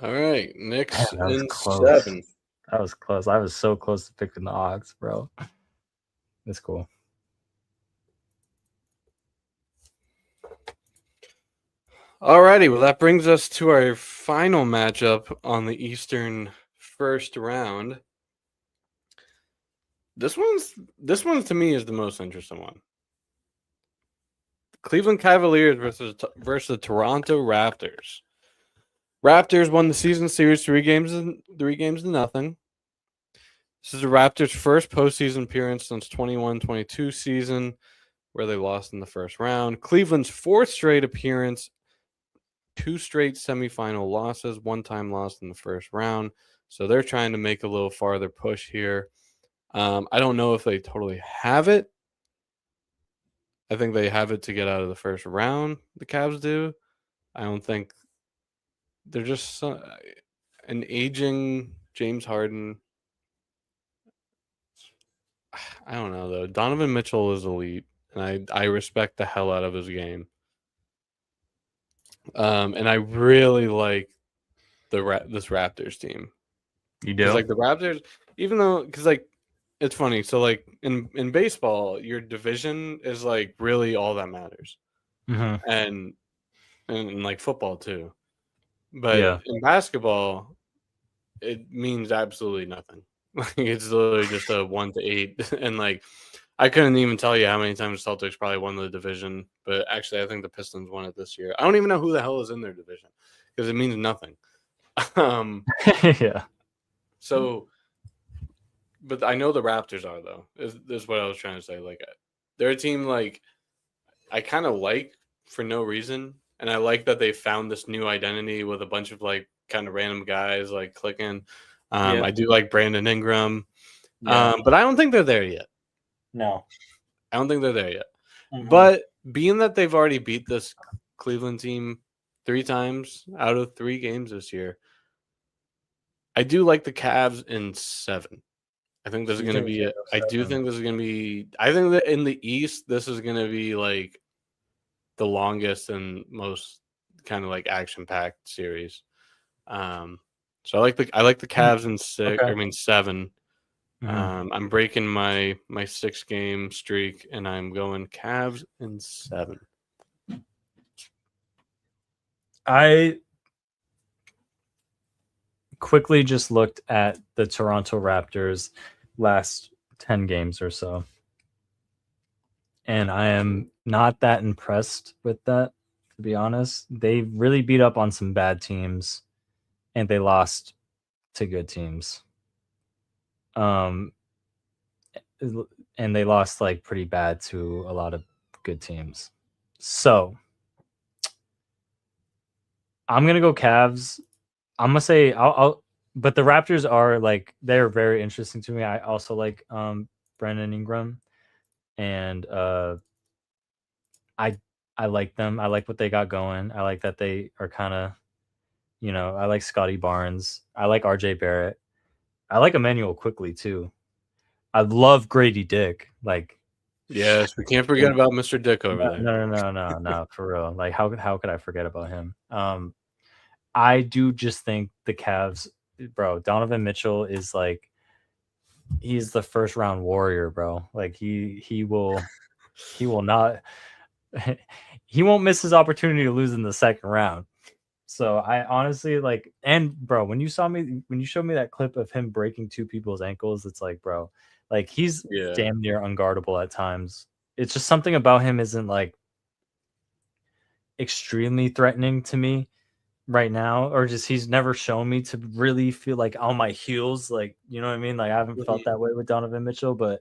All right, Knicks in close. 7. That was close. I was so close to picking the Hawks, bro. It's cool. Alrighty, well that brings us to our final matchup on the Eastern first round. This one's to me is the most interesting one. Cleveland Cavaliers versus the Toronto Raptors. Raptors won the season series 3 games to nothing. This is the Raptors' first postseason appearance since 21-22 season, where they lost in the first round. Cleveland's fourth straight appearance, 2 straight semifinal losses, 1-time loss in the first round. So they're trying to make a little farther push here. I don't know if they totally have it. I think they have it to get out of the first round. The Cavs do. I don't think they're just an aging James Harden. I don't know though. Donovan Mitchell is elite, and I respect the hell out of his game. And I really like this Raptors team. You do? Because like the Raptors, even though because like it's funny. So like in baseball, your division is like really all that matters, and like football too. But in basketball, it means absolutely nothing. Like it's literally just a 1-8, and like I couldn't even tell you how many times the Celtics probably won the division. But actually, I think the Pistons won it this year. I don't even know who the hell is in their division because it means nothing. Yeah. So, but I know the Raptors are though. Is what I was trying to say. Like they're a team like I kind of like for no reason, and I like that they found this new identity with a bunch of like kind of random guys like clicking. I do like Brandon Ingram, but I don't think they're there yet. No, I don't think they're there yet. But being that they've already beat this Cleveland team 3 times out of 3 games this year, I do like the Cavs in 7. I think this is going to be I do think this is going to be I think that in the East this is going to be like the longest and most kind of like action-packed series. So I like the Cavs in 6. Okay. I mean 7. I'm breaking my 6-game streak, and I'm going Cavs in 7. I quickly just looked at the Toronto Raptors last 10 games or so, and I am not that impressed with that, to be honest. They really beat up on some bad teams, and they lost to good teams. And they lost like pretty bad to a lot of good teams. So I'm gonna go Cavs. I'm gonna say I'll but the Raptors are like they're very interesting to me. I also like Brandon Ingram, and I like them. I like what they got going. I like that they are kind of, I like Scotty Barnes. I like RJ Barrett. I like Emmanuel Quickly too. I love Grady Dick. Like, yes, we can't forget about Mr. Dick over there. No, for real. Like, how could I forget about him? I do just think the Cavs, bro. Donovan Mitchell is like, he's the first round warrior, bro. Like he will not, he won't miss his opportunity to lose in the second round. So I honestly like, and bro, when you showed me that clip of him breaking 2 people's ankles, it's like, bro, like he's damn near unguardable at times. It's just something about him isn't like extremely threatening to me right now, or just he's never shown me to really feel like on my heels, like, you know what I mean? Like I haven't felt that way with Donovan Mitchell, but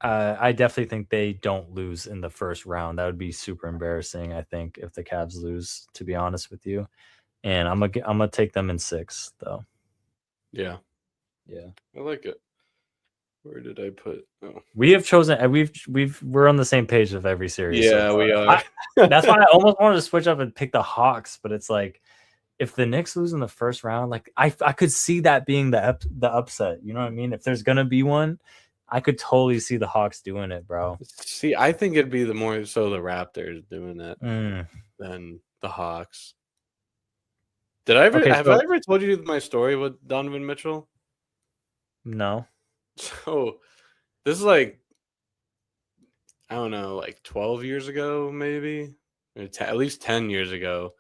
I definitely think they don't lose in the first round. That would be super embarrassing, I think, if the Cavs lose, to be honest with you. And I'm gonna take them in 6 though. Yeah, I like it. Where did I put? Oh, we have chosen. We're on the same page of every series. Yeah, so we are. That's why I almost wanted to switch up and pick the Hawks, but it's like, if the Knicks lose in the first round, like I could see that being the upset. You know what I mean? If there's gonna be one, I could totally see the Hawks doing it, bro. See, I think it'd be the more so the Raptors doing it than the Hawks. Have I ever told you my story with Donovan Mitchell? No. So this is like, I don't know, like 12 years ago, maybe, or at least 10 years ago.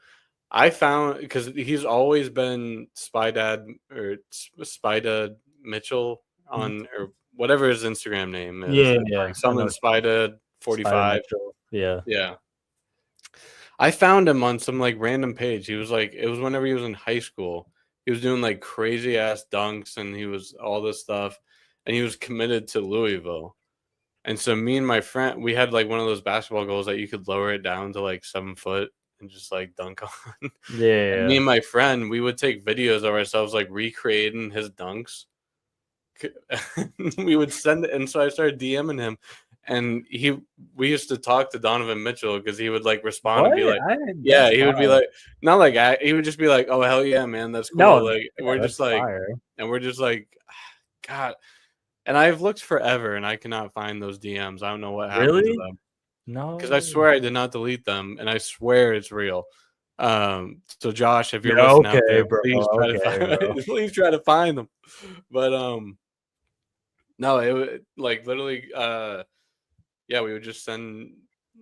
I found because he's always been Spy Dad or Spy Dad Mitchell on or whatever his Instagram name is. Yeah, It's yeah. like I know something Spy Dad Spider 45. Mitchell. Yeah. Yeah. I found him on some like random page. He was like, it was whenever he was in high school. He was doing like crazy ass dunks and he was all this stuff. And he was committed to Louisville. And so me and my friend, we had like one of those basketball goals that you could lower it down to like 7 foot and just like dunk on. And me Yeah. and my friend, we would take videos of ourselves like recreating his dunks. We would send it, and so I started DMing him, and we used to talk to Donovan Mitchell because he would like respond and What? be like, That's yeah, he would be fire. like, not like he would just be like, oh hell yeah, man, that's No, cool. Like yeah, we're just that's like, fire. and we're just like, God. And I've looked forever and I cannot find those DMs. I don't know what happened to Really? them because I No. swear I did not delete them, and I swear it's real. So Josh, if you're Yeah, listening out okay, there, bro. please try to Okay, bro. please try to find them. But no, it would like literally yeah, we would just send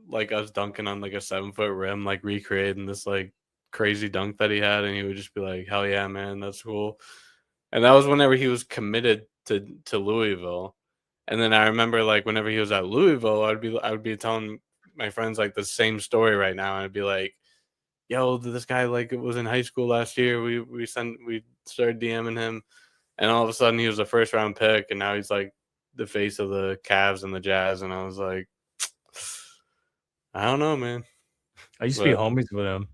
like us dunking on like a 7 foot rim, like recreating this like crazy dunk that he had, and he would just be like, hell yeah, man, that's cool. And that was whenever he was committed to Louisville. And then I remember like whenever he was at Louisville, I would be telling my friends like the same story right now, and I'd be like, "Yo, this guy like it was in high school last year. We started DMing him, and all of a sudden he was a first round pick, and now he's like the face of the Cavs and the Jazz." And I was like, I don't know, man, I used to be but homies with him.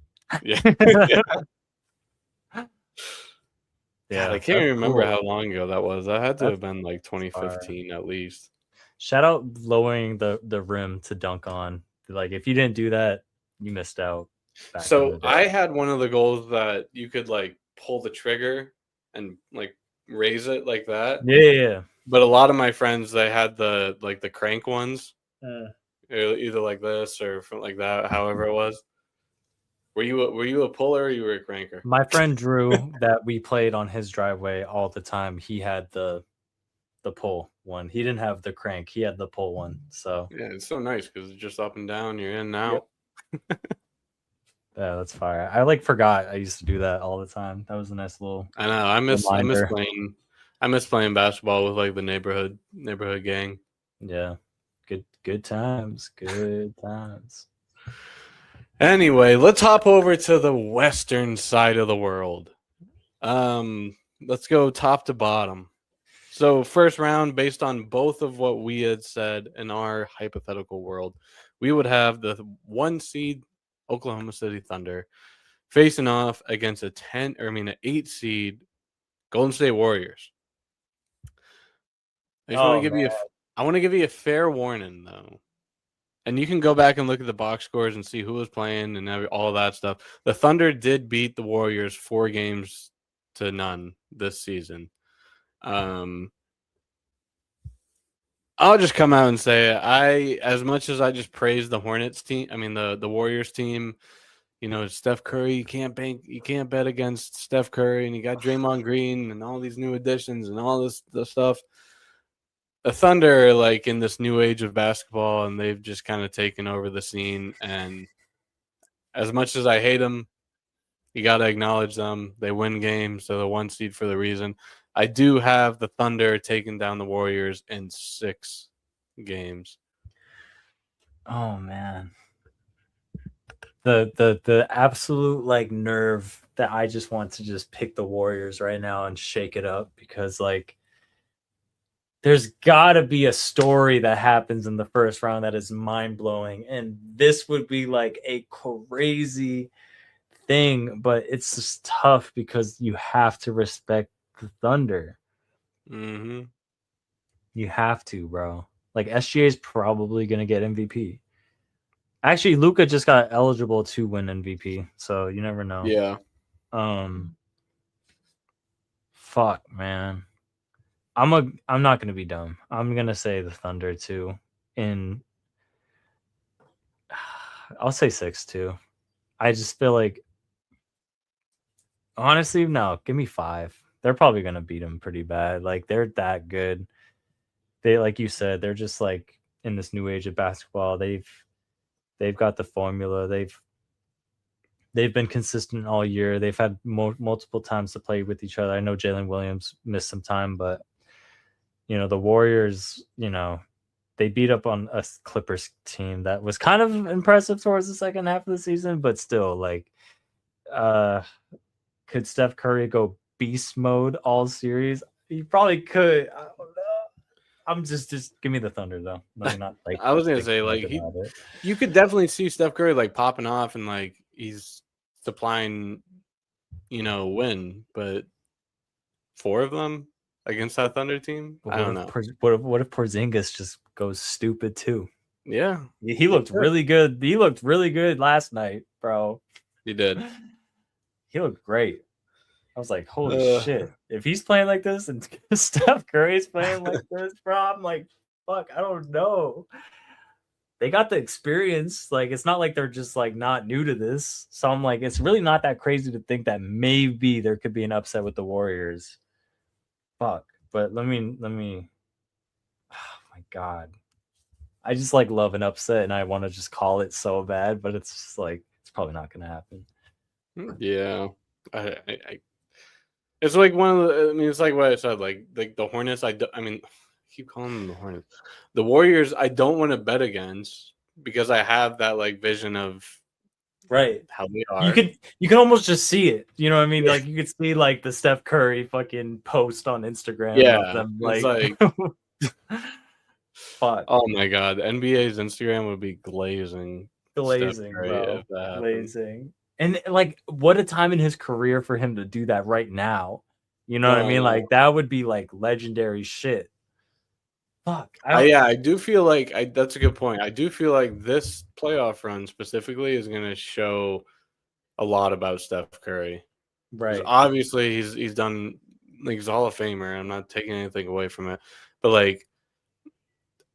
yeah, God, I Yeah, can't that's even remember cool. how long ago that was. That had to That's have been like fire. 2015 at least. Shout out lowering the rim to dunk on. Like if you didn't do that, you missed out back in the So day. I had one of the goals that you could like pull the trigger and like raise it like that. Yeah. But a lot of my friends they had the like the crank ones, Uh, either like this or from like that, however it was. Were you a puller or you were a cranker? my friend Drew that we played on his driveway all the time, he had the pull one. He didn't have the crank. He had the pull one. So Yeah, it's so nice because it's just up and down. You're in and yep. out. Yeah, that's fire. I like forgot I used to do that all the time. That was a nice little I know. I miss reminder. playing. I miss playing basketball with like the neighborhood gang. Yeah. Good times. Good times. Anyway, let's hop over to the western side of the world. Let's go top to bottom. So first round, based on both of what we had said in our hypothetical world, we would have the 1 seed Oklahoma City Thunder facing off against an 8 seed Golden State Warriors. I just want to Oh give man. you I want to give you a fair warning though. And you can go back and look at the box scores and see who was playing and all that stuff. The Thunder did beat the Warriors 4 games to none this season. I'll just come out and say as much as I just praise the Hornets team, I mean the Warriors team, Steph Curry, you can't bet against Steph Curry, and you got Draymond Green and all these new additions and all this stuff. The Thunder are like in this new age of basketball, and they've just kind of taken over the scene. And as much as I hate them, you got to acknowledge them. They win games, so the 1 seed for the reason. I do have the Thunder taking down the Warriors in 6 games. Oh man. The absolute like nerve that I just want to just pick the Warriors right now and shake it up because like there's got to be a story that happens in the first round that is mind-blowing, and this would be like a crazy thing, but it's just tough because you have to respect the Thunder. Mm-hmm. You have to, bro. Like SGA is probably gonna get MVP. Actually, Luca just got eligible to win MVP, so you never know. Yeah. Fuck, man. I'm not gonna be dumb. I'm gonna say the Thunder too. In I'll say 6 too. I just feel like honestly, no, give me 5. They're probably gonna beat them pretty bad. Like they're that good. They like you said, they're just like in this new age of basketball. They've got the formula. They've been consistent all year. They've had multiple times to play with each other. I know Jalen Williams missed some time, but the Warriors, they beat up on a Clippers team that was kind of impressive towards the second half of the season, but still, like, could Steph Curry go beast mode all series? He probably could. I don't know. I'm just give me the Thunder though. Let me not like. I was gonna say like you could definitely see Steph Curry like popping off and like he's supplying, win, but 4 of them against that Thunder team, I don't know. What if Porzingis just goes stupid too? Yeah, he looked really good. He looked really good last night, bro. He did. He looked great. I was like, holy shit. If he's playing like this and Steph Curry's playing like this, bro, I'm like, fuck, I don't know. They got the experience. Like, it's not like they're just like not new to this. So I'm like, it's really not that crazy to think that maybe there could be an upset with the Warriors. Fuck. But let me oh my God. I just like love an upset and I want to just call it so bad, but it's just like it's probably not gonna happen. Yeah. It's like one of the. I mean, it's like what I said. Like the Hornets. I keep calling them the Hornets. The Warriors. I don't want to bet against because I have that like vision of how they are. You can almost just see it. You know what I mean? Yeah. Like you could see like the Steph Curry fucking post on Instagram. Yeah, of them, it's like fuck. Oh my God, NBA's Instagram would be glazing, bro, glazing. And like, what a time in his career for him to do that right now. You know what I mean? Like that would be like legendary shit. Fuck. I do feel like that's a good point. I do feel like this playoff run specifically is going to show a lot about Steph Curry. Right. Obviously, he's done like he's a Hall of Famer. I'm not taking anything away from it, but like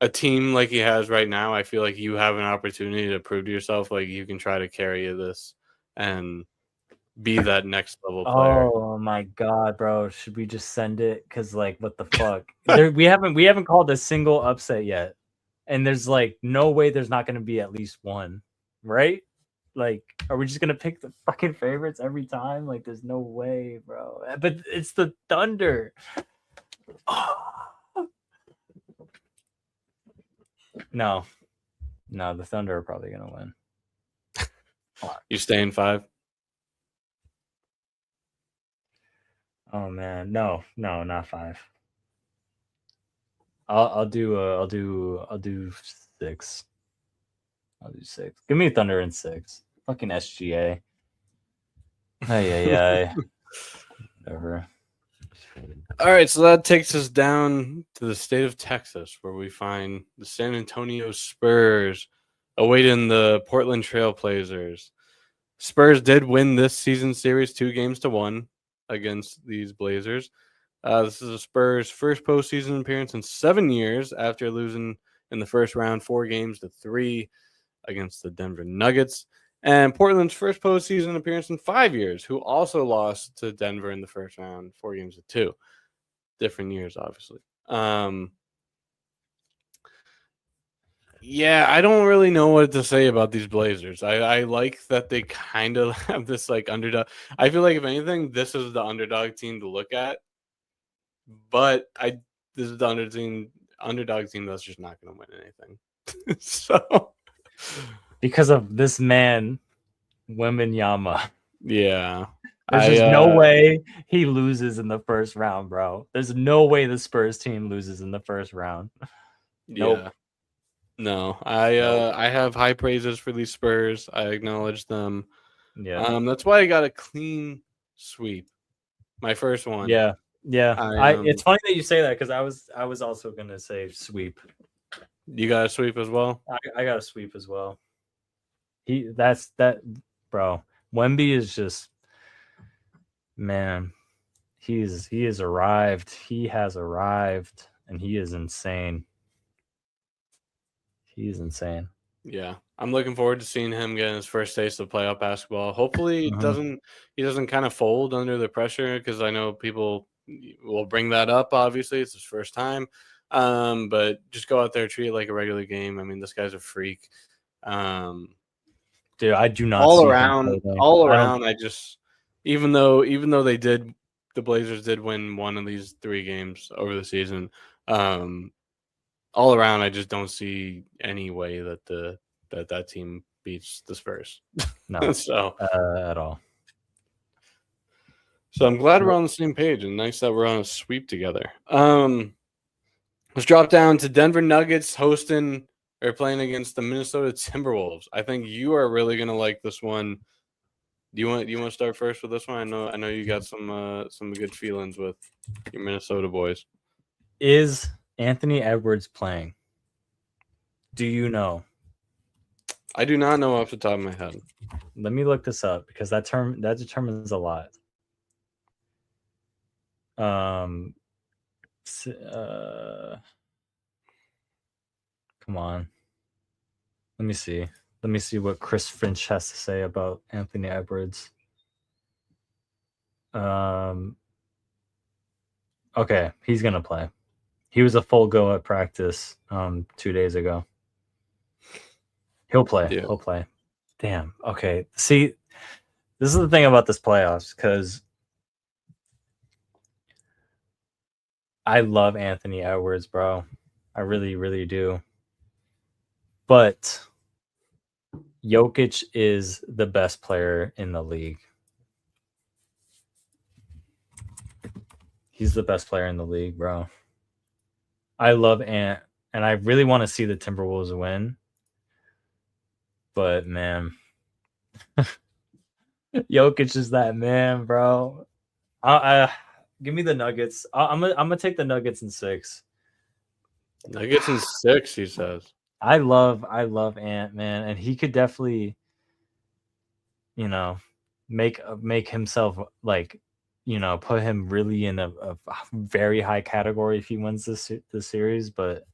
a team like he has right now, I feel like you have an opportunity to prove to yourself like you can try to carry this and be that next level player. Oh my God, bro. Should we just send it? Because like what the fuck? we haven't called a single upset yet. And there's like no way there's not gonna be at least one, right? Like, are we just gonna pick the fucking favorites every time? Like, there's no way, bro. But it's the Thunder. No, the Thunder are probably gonna win. You staying 5? Oh man, no, not 5. I'll do 6. I'll do 6. Give me Thunder in 6. Fucking SGA. Ay. Whatever. All right, so that takes us down to the state of Texas, where we find the San Antonio Spurs awaiting the Portland Trailblazers. Spurs did win this season series 2-1 against these Blazers. This is the Spurs' first postseason appearance in 7 years after losing in the first round 4-3 against the Denver Nuggets. And Portland's first postseason appearance in 5 years, who also lost to Denver in the first round 4-2. Different years, obviously. Yeah, I don't really know what to say about these Blazers. I like that they kind of have this like underdog. I feel like if anything, this is the underdog team to look at. But this is the underdog team that's just not going to win anything. So because of this man, Wembanyama. Yeah. There's just no way he loses in the first round, bro. There's no way the Spurs team loses in the first round. Nope. Yeah. No, I have high praises for these Spurs. I acknowledge them. Yeah. That's why I got a clean sweep. My first one. Yeah. It's funny that you say that because I was also gonna say sweep. You got a sweep as well? I got a sweep as well. Bro. Wemby is just, man, he has arrived. He has arrived, and he is insane. He's insane. Yeah, I'm looking forward to seeing him get his first taste of playoff basketball. Hopefully, he doesn't kind of fold under the pressure because I know people will bring that up. Obviously, it's his first time, but just go out there, treat it like a regular game. I mean, this guy's a freak. Dude, I do not all see around. him All around, I just even though the Blazers did win one of these 3 games over the season. All around, I just don't see any way that that team beats the Spurs. No, so at all. So I'm glad we're on the same page, and nice that we're on a sweep together. Let's drop down to Denver Nuggets hosting or playing against the Minnesota Timberwolves. I think you are really gonna like this one. Do you want to start first with this one? I know you got some good feelings with your Minnesota boys. Is Anthony Edwards playing? Do you know? I do not know off the top of my head. Let me look this up because that determines a lot. Come on. Let me see. Let me see what Chris Finch has to say about Anthony Edwards. Okay, he's gonna play. He was a full go at practice 2 days ago. He'll play. Yeah. He'll play. Damn. Okay. See, this is the thing about this playoffs because I love Anthony Edwards, bro. I really, really do. But Jokic is the best player in the league. He's the best player in the league, bro. I love Ant, and I really want to see the Timberwolves win. But man, Jokic is that man, bro. Give me the Nuggets. I'm gonna take the Nuggets in 6. Nuggets in 6, he says. I love Ant, man, and he could definitely, make himself like, put him really in a very high category if he wins this series. But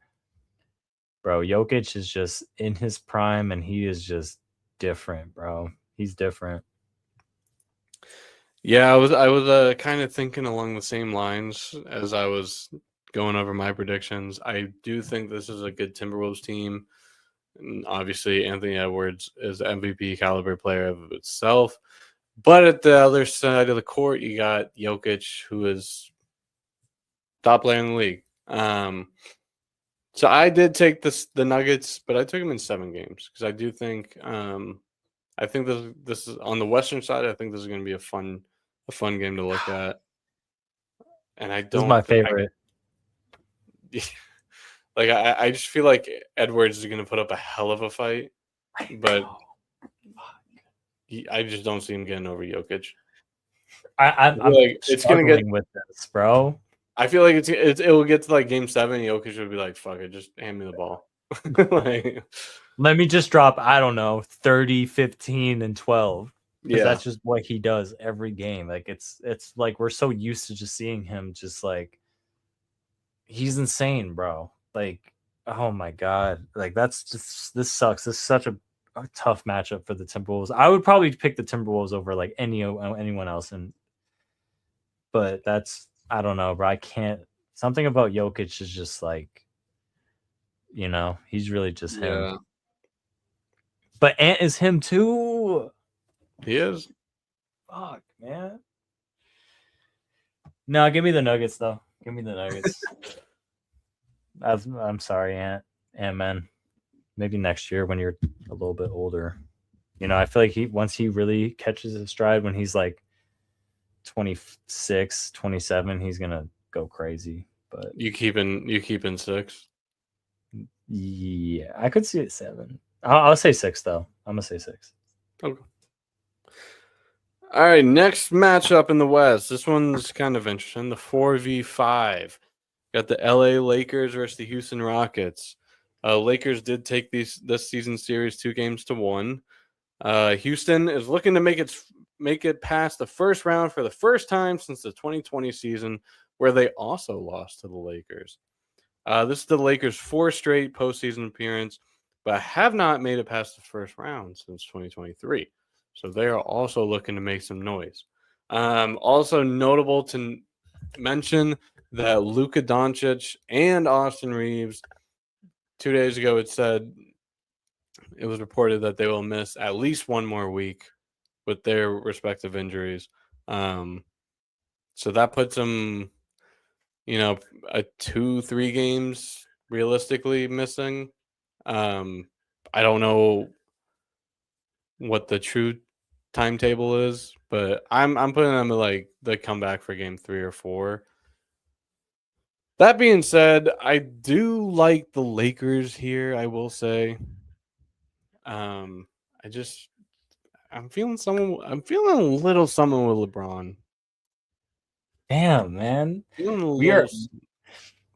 bro, Jokic is just in his prime, and he is just different, bro. He's different. Yeah, I was kind of thinking along the same lines as I was going over my predictions. I do think this is a good Timberwolves team. And obviously, Anthony Edwards is an MVP caliber player of itself. But at the other side of the court, you got Jokic, who is top player in the league. So I did take the Nuggets, but I took them in 7 games because I do think I think this is on the Western side. I think this is going to be a fun game to look at. And I don't. This is my favorite. I just feel like Edwards is going to put up a hell of a fight, but I just don't see him getting over Jokic. I'm like it's going to get with this, bro. I feel like it will get to like game 7. Jokic will be like, "Fuck it, just hand me the ball." Let me just drop, I don't know, 30, 15, and 12. Because that's just what he does every game. Like it's like we're so used to just seeing him just like he's insane, bro. Like, oh my god. Like this sucks. This is such a tough matchup for the Timberwolves. I would probably pick the Timberwolves over like anyone else, but that's I don't know, bro. I can't. Something about Jokic is just like, he's really just him. But Ant is him too. He is. Fuck, man. No, give me the Nuggets though. Give me the Nuggets. I'm sorry, Ant, man. Maybe next year when you're a little bit older. I feel like once he really catches his stride when he's like 26, 27, he's gonna go crazy. But you keep in 6. Yeah, I could see it 7. I'll say 6 though. I'm gonna say 6. Okay. All right, next matchup in the West. This one's kind of interesting. The 4v5. Got the LA Lakers versus the Houston Rockets. Lakers did take this season series 2-1. Houston is looking to make it past the first round for the first time since the 2020 season, where they also lost to the Lakers. This is the Lakers' 4th straight postseason appearance, but have not made it past the first round since 2023. So they are also looking to make some noise. Also notable to mention that Luka Doncic and Austin Reeves, 2 days ago, it said it was reported that they will miss at least one more week with their respective injuries. So that puts them, a 2-3 games realistically missing. I don't know what the true timetable is, but I'm putting them like the comeback for game 3 or 4. That being said, I do like the Lakers here, I will say. Um, I just I'm feeling a little something with LeBron. Damn, man. Feeling a We little are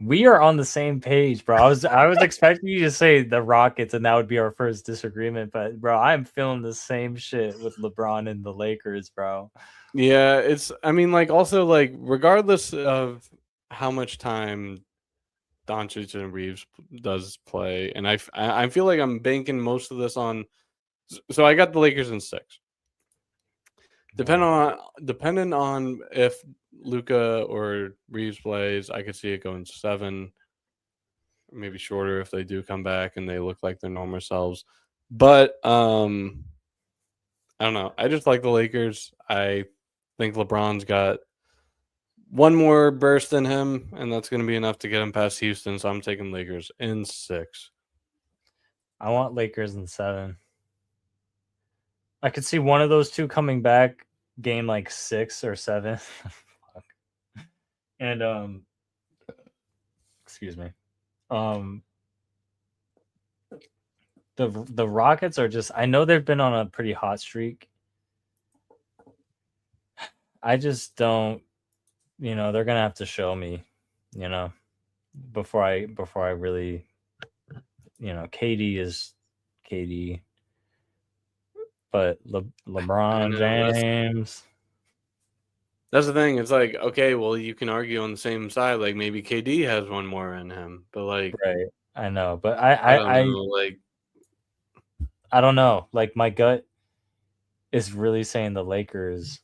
we are on the same page, bro. I was expecting you to say the Rockets and that would be our first disagreement, but bro, I'm feeling the same shit with LeBron and the Lakers, bro. Yeah, I mean, like, also, like, regardless of how much time Doncic and Reeves does play, and I feel like I'm banking most of this on. So I got the Lakers in 6. Depending on if Luca or Reeves plays, I could see it going 7, maybe shorter if they do come back and they look like their normal selves. But I don't know. I just like the Lakers. I think LeBron's got one more burst in him, and that's going to be enough to get him past Houston. So I'm taking Lakers in 6. I want Lakers in 7. I could see one of those two coming back game like 6 or 7. Fuck. And excuse me. The Rockets are just, I know they've been on a pretty hot streak. I just don't, they're gonna have to show me, before I really, KD is KD, but LeBron James. That's the thing. It's like, okay, well, you can argue on the same side. Like, maybe KD has one more in him, but like, Right. I know, but I don't know. Like, I don't know. Like, my gut is really saying the Lakers.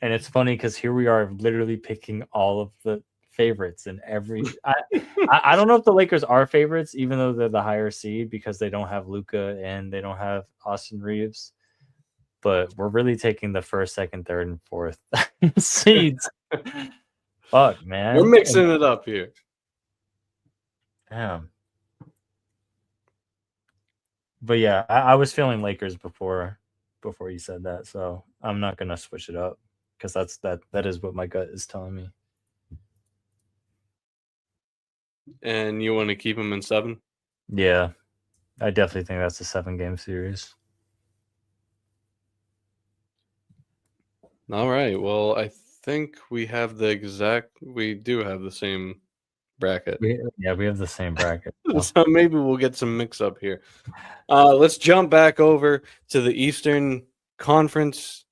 And it's funny because here we are literally picking all of the favorites in every. I don't know if the Lakers are favorites, even though they're the higher seed because they don't have Luca and they don't have Austin Reeves. But we're really taking the first, second, third, and fourth seeds. Fuck, man. We're mixing it up here. Damn. But yeah, I was feeling Lakers before you said that, so I'm not gonna switch it up because that is what my gut is telling me. And you want to keep them in 7? Yeah, I definitely think that's a 7-game series. All right. Well, I think we do have the same bracket. We have the same bracket. So maybe we'll get some mix up here. Let's jump back over to the Eastern Conference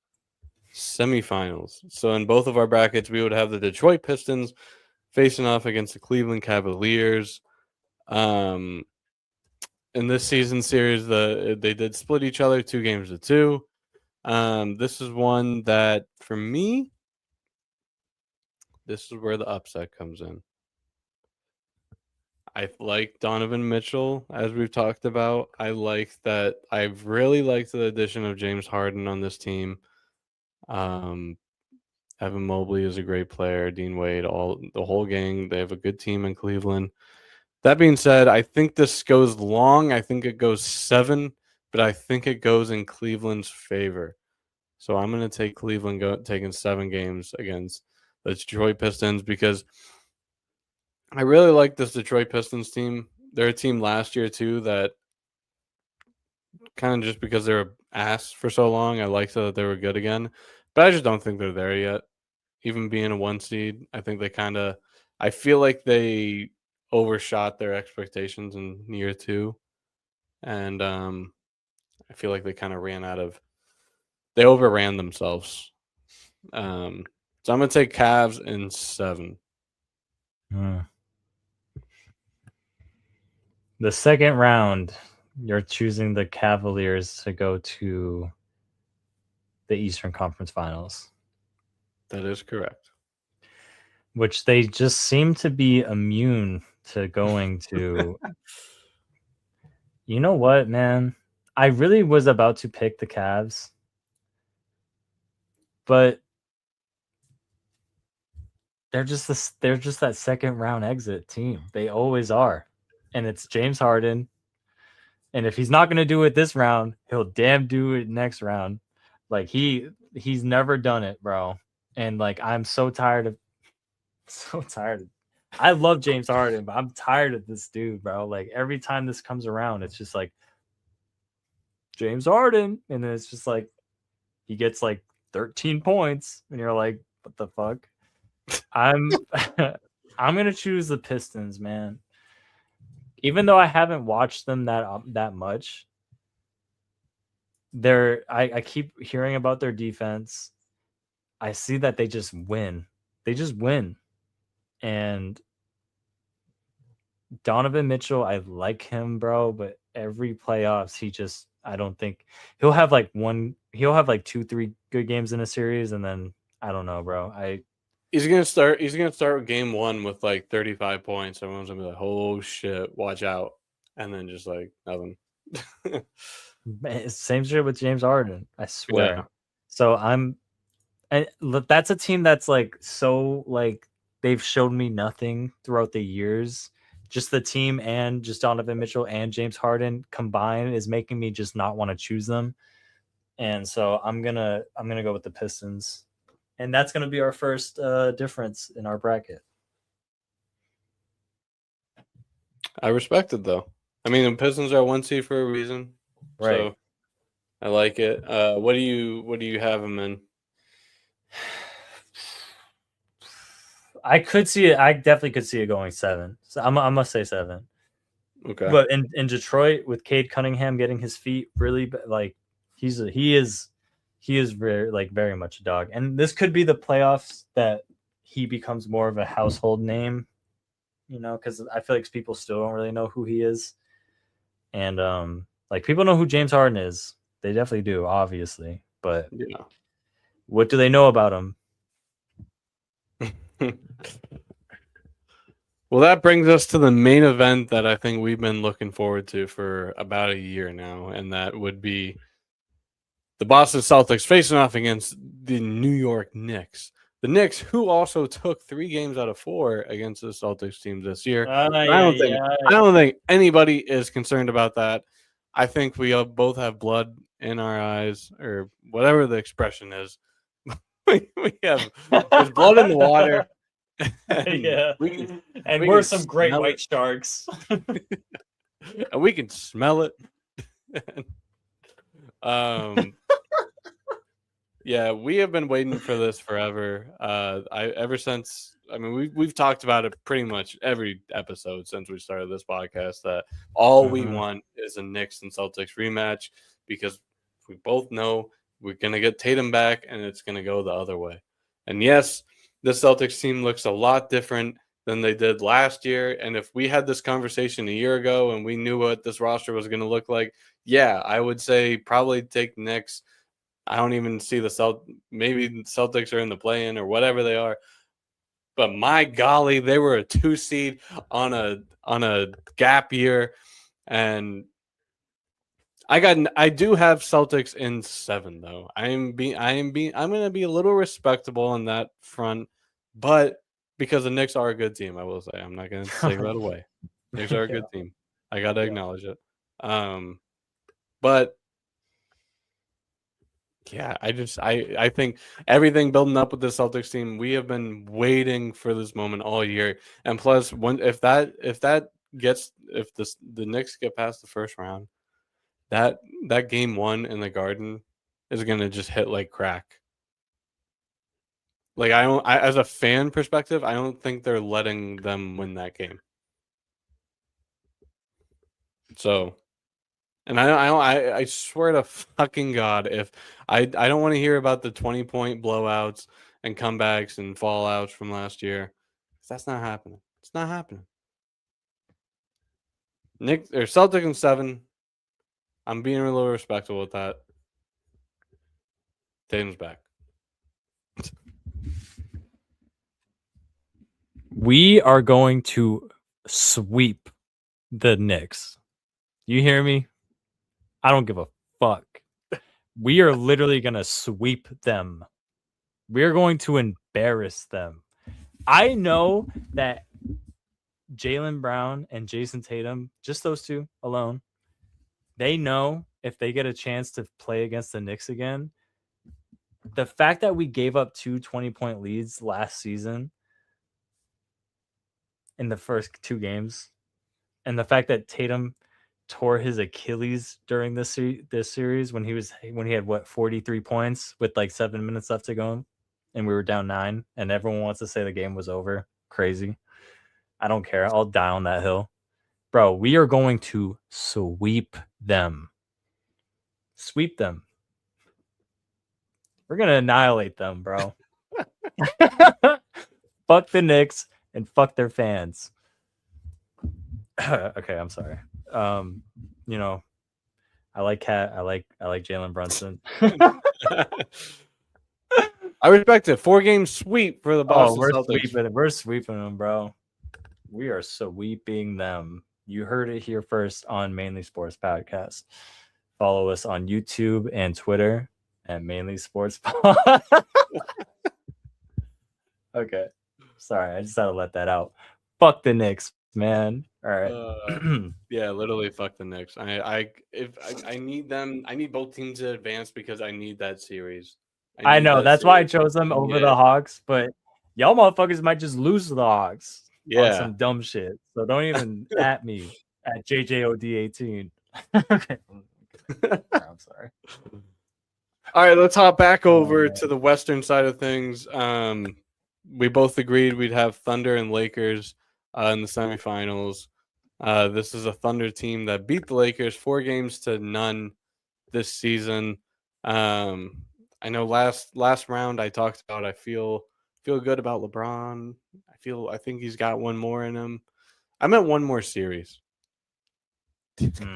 semifinals. So in both of our brackets, we would have the Detroit Pistons facing off against the Cleveland Cavaliers. In this season series, they did split each other 2-2. This is one that, for me, this is where the upset comes in. I like Donovan Mitchell, as we've talked about. I really liked the addition of James Harden on this team. Evan Mobley is a great player. Dean Wade, the whole gang. They have a good team in Cleveland. That being said, I think this goes long. I think it goes 7, but I think it goes in Cleveland's favor. So I'm going to take Cleveland taking 7 games against the Detroit Pistons because I really like this Detroit Pistons team. They're a team last year too that kind of, just because they were ass for so long, I liked that they were good again. But I just don't think they're there yet. Even being a 1 seed, I feel like they overshot their expectations in year 2. And I feel like they kind of they overran themselves. So I'm going to take Cavs in 7. The second round, you're choosing the Cavaliers to go to the Eastern Conference Finals. That is correct. Which they just seem to be immune to going to. You know what, man? I really was about to pick the Cavs, but they're just that second round exit team. They always are. And it's James Harden. And if he's not going to do it this round, he'll damn do it next round. Like he's never done it, bro. And like I'm so tired of I love James Harden, but I'm tired of this dude, bro. Like every time this comes around, it's just like James Harden, and then it's just like he gets like 13 points, and you're like, what the fuck? I'm I'm gonna choose the Pistons, man. Even though I haven't watched them that much, I keep hearing about their defense. I see that they just win. They just win. And Donovan Mitchell, I like him, bro, but every playoffs I don't think he'll have like 2-3 good games in a series, and then I don't know, bro. He's gonna start game one with like 35 points. Everyone's gonna be like, "Oh shit, watch out!" And then just like nothing. Same shit with James Harden, I swear. Yeah. So that's a team that's like so like they've shown me nothing throughout the years. Just the team and just Donovan Mitchell and James Harden combined is making me just not want to choose them. And so I'm gonna go with the Pistons. And that's gonna be our first difference in our bracket. I respect it though. I mean, the Pistons are 1 seed for a reason, Right. so I like it. What do you have them in? I could see it. I definitely could see it going 7. So I must say 7. Okay. But in Detroit with Cade Cunningham getting his feet really like he is very much a dog. And this could be the playoffs that he becomes more of a household name, because I feel like people still don't really know who he is. And like people know who James Harden is. They definitely do, obviously. But yeah. What do they know about him? Well, that brings us to the main event that I think we've been looking forward to for about a year now, and that would be the Boston Celtics facing off against the New York Knicks. The Knicks, who also took 3 games out of 4 against the Celtics team this year. I don't think anybody is concerned about that. I think we both have blood in our eyes, or whatever the expression is. we have there's blood in the water. And we're some great white sharks. And we can smell it. Yeah, we have been waiting for this forever. We've talked about it pretty much every episode since we started this podcast, that all we want is a Knicks and Celtics rematch, because we both know we're gonna get Tatum back and it's gonna go the other way. And yes, the Celtics team looks a lot different than they did last year. And if we had this conversation a year ago and we knew what this roster was going to look like, yeah, I would say probably take Knicks. I don't even see maybe the Celtics are in the play-in or whatever they are. But my golly, they were a 2 seed on a gap year, and I do have Celtics in 7 though. I'm going to be a little respectable on that front, but because the Knicks are a good team, I will say. I'm not going to take that away. Knicks are a good team. I got to acknowledge it. But yeah, I think everything building up with the Celtics team, we have been waiting for this moment all year. And plus, if the Knicks get past the first round, that game 1 in the Garden is going to just hit like crack. Like as a fan perspective, I don't think they're letting them win that game. So, and I swear to fucking God, if I don't want to hear about the 20-point blowouts and comebacks and fallouts from last year. That's not happening. It's not happening. Celtics in 7. I'm being a little respectful with that. Tatum's back. We are going to sweep the Knicks. You hear me? I don't give a fuck. We are literally going to sweep them. We're going to embarrass them. I know that Jaylen Brown and Jason Tatum, just those two alone, they know if they get a chance to play against the Knicks again, the fact that we gave up 2 20-point leads last season in the first 2 games, and the fact that Tatum tore his Achilles during this series when he had what 43 points with like 7 minutes left to go, and we were down 9, and everyone wants to say the game was over. Crazy. I don't care. I'll die on that hill. Bro, we are going to sweep them. Sweep them. We're going to annihilate them, bro. Fuck the Knicks and fuck their fans. Okay, I'm sorry. You know, I like Cat. I like Jalen Brunson. I respect it. 4-game sweep for the Boston Celtics. We're sweeping them, bro. We are sweeping them. You heard it here first on Mainly Sports Podcast. Follow us on YouTube and Twitter at Mainly Sports Pod. Okay. Sorry, I just had to let that out. Fuck the Knicks, man. All right. Yeah, literally fuck the Knicks. I need them. I need both teams to advance because I need that series. I know. That's why I chose them over the Hawks, but y'all motherfuckers might just lose to the Hawks on some dumb shit. So don't even at me at JJOD18. Okay. I'm sorry. All right, let's hop back over to the Western side of things. We both agreed we'd have Thunder and Lakers in the semifinals. This is a Thunder team that beat the Lakers 4-0 this season. I know last round I talked about I feel good about LeBron. I think he's got one more in him. I meant one more series.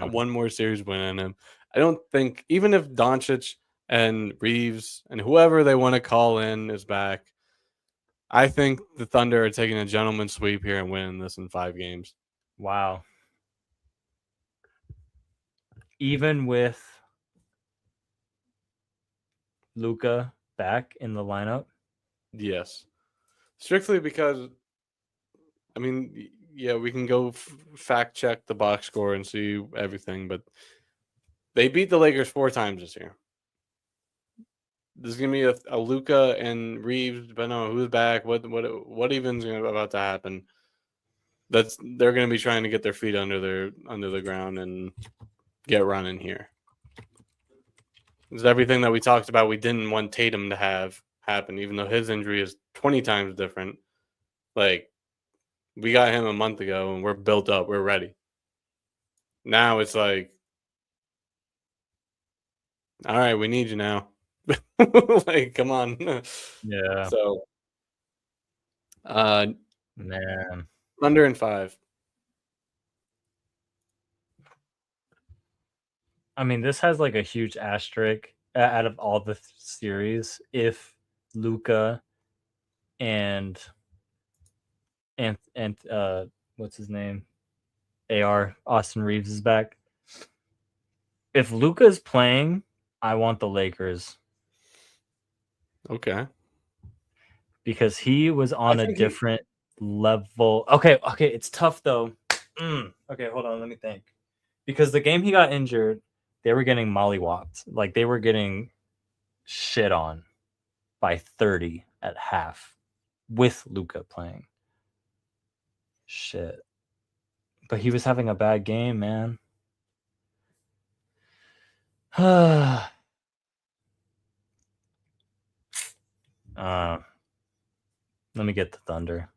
One more series win in him. I don't think even if Doncic and Reeves and whoever they want to call in is back, I think the Thunder are taking a gentleman's sweep here and winning this in 5 games. Wow. Even with Luka back in the lineup? Yes. Strictly because, I mean, yeah, we can go fact check the box score and see everything, but they beat the Lakers 4 times this year. There's gonna be a Luka and Reeves, depending on who's back, what even's about to happen. They're gonna be trying to get their feet under the ground and get running here. It's everything that we talked about. We didn't want Tatum to have happen, even though his injury is 20 times different. Like, we got him a month ago, and we're built up. We're ready. Now it's like, all right, we need you now. Like, come on. Yeah. So, man, Thunder in 5. I mean, this has like a huge asterisk out of all the series if Luka and what's his name? Austin Reeves is back. If Luka is playing, I want the Lakers. Okay. Because he was on a different level. Okay, it's tough though. Okay, hold on, let me think. Because the game he got injured, they were getting mollywopped. Like, they were getting shit on by 30 at half with Luka playing. Shit. But he was having a bad game, man. Let me get the Thunder.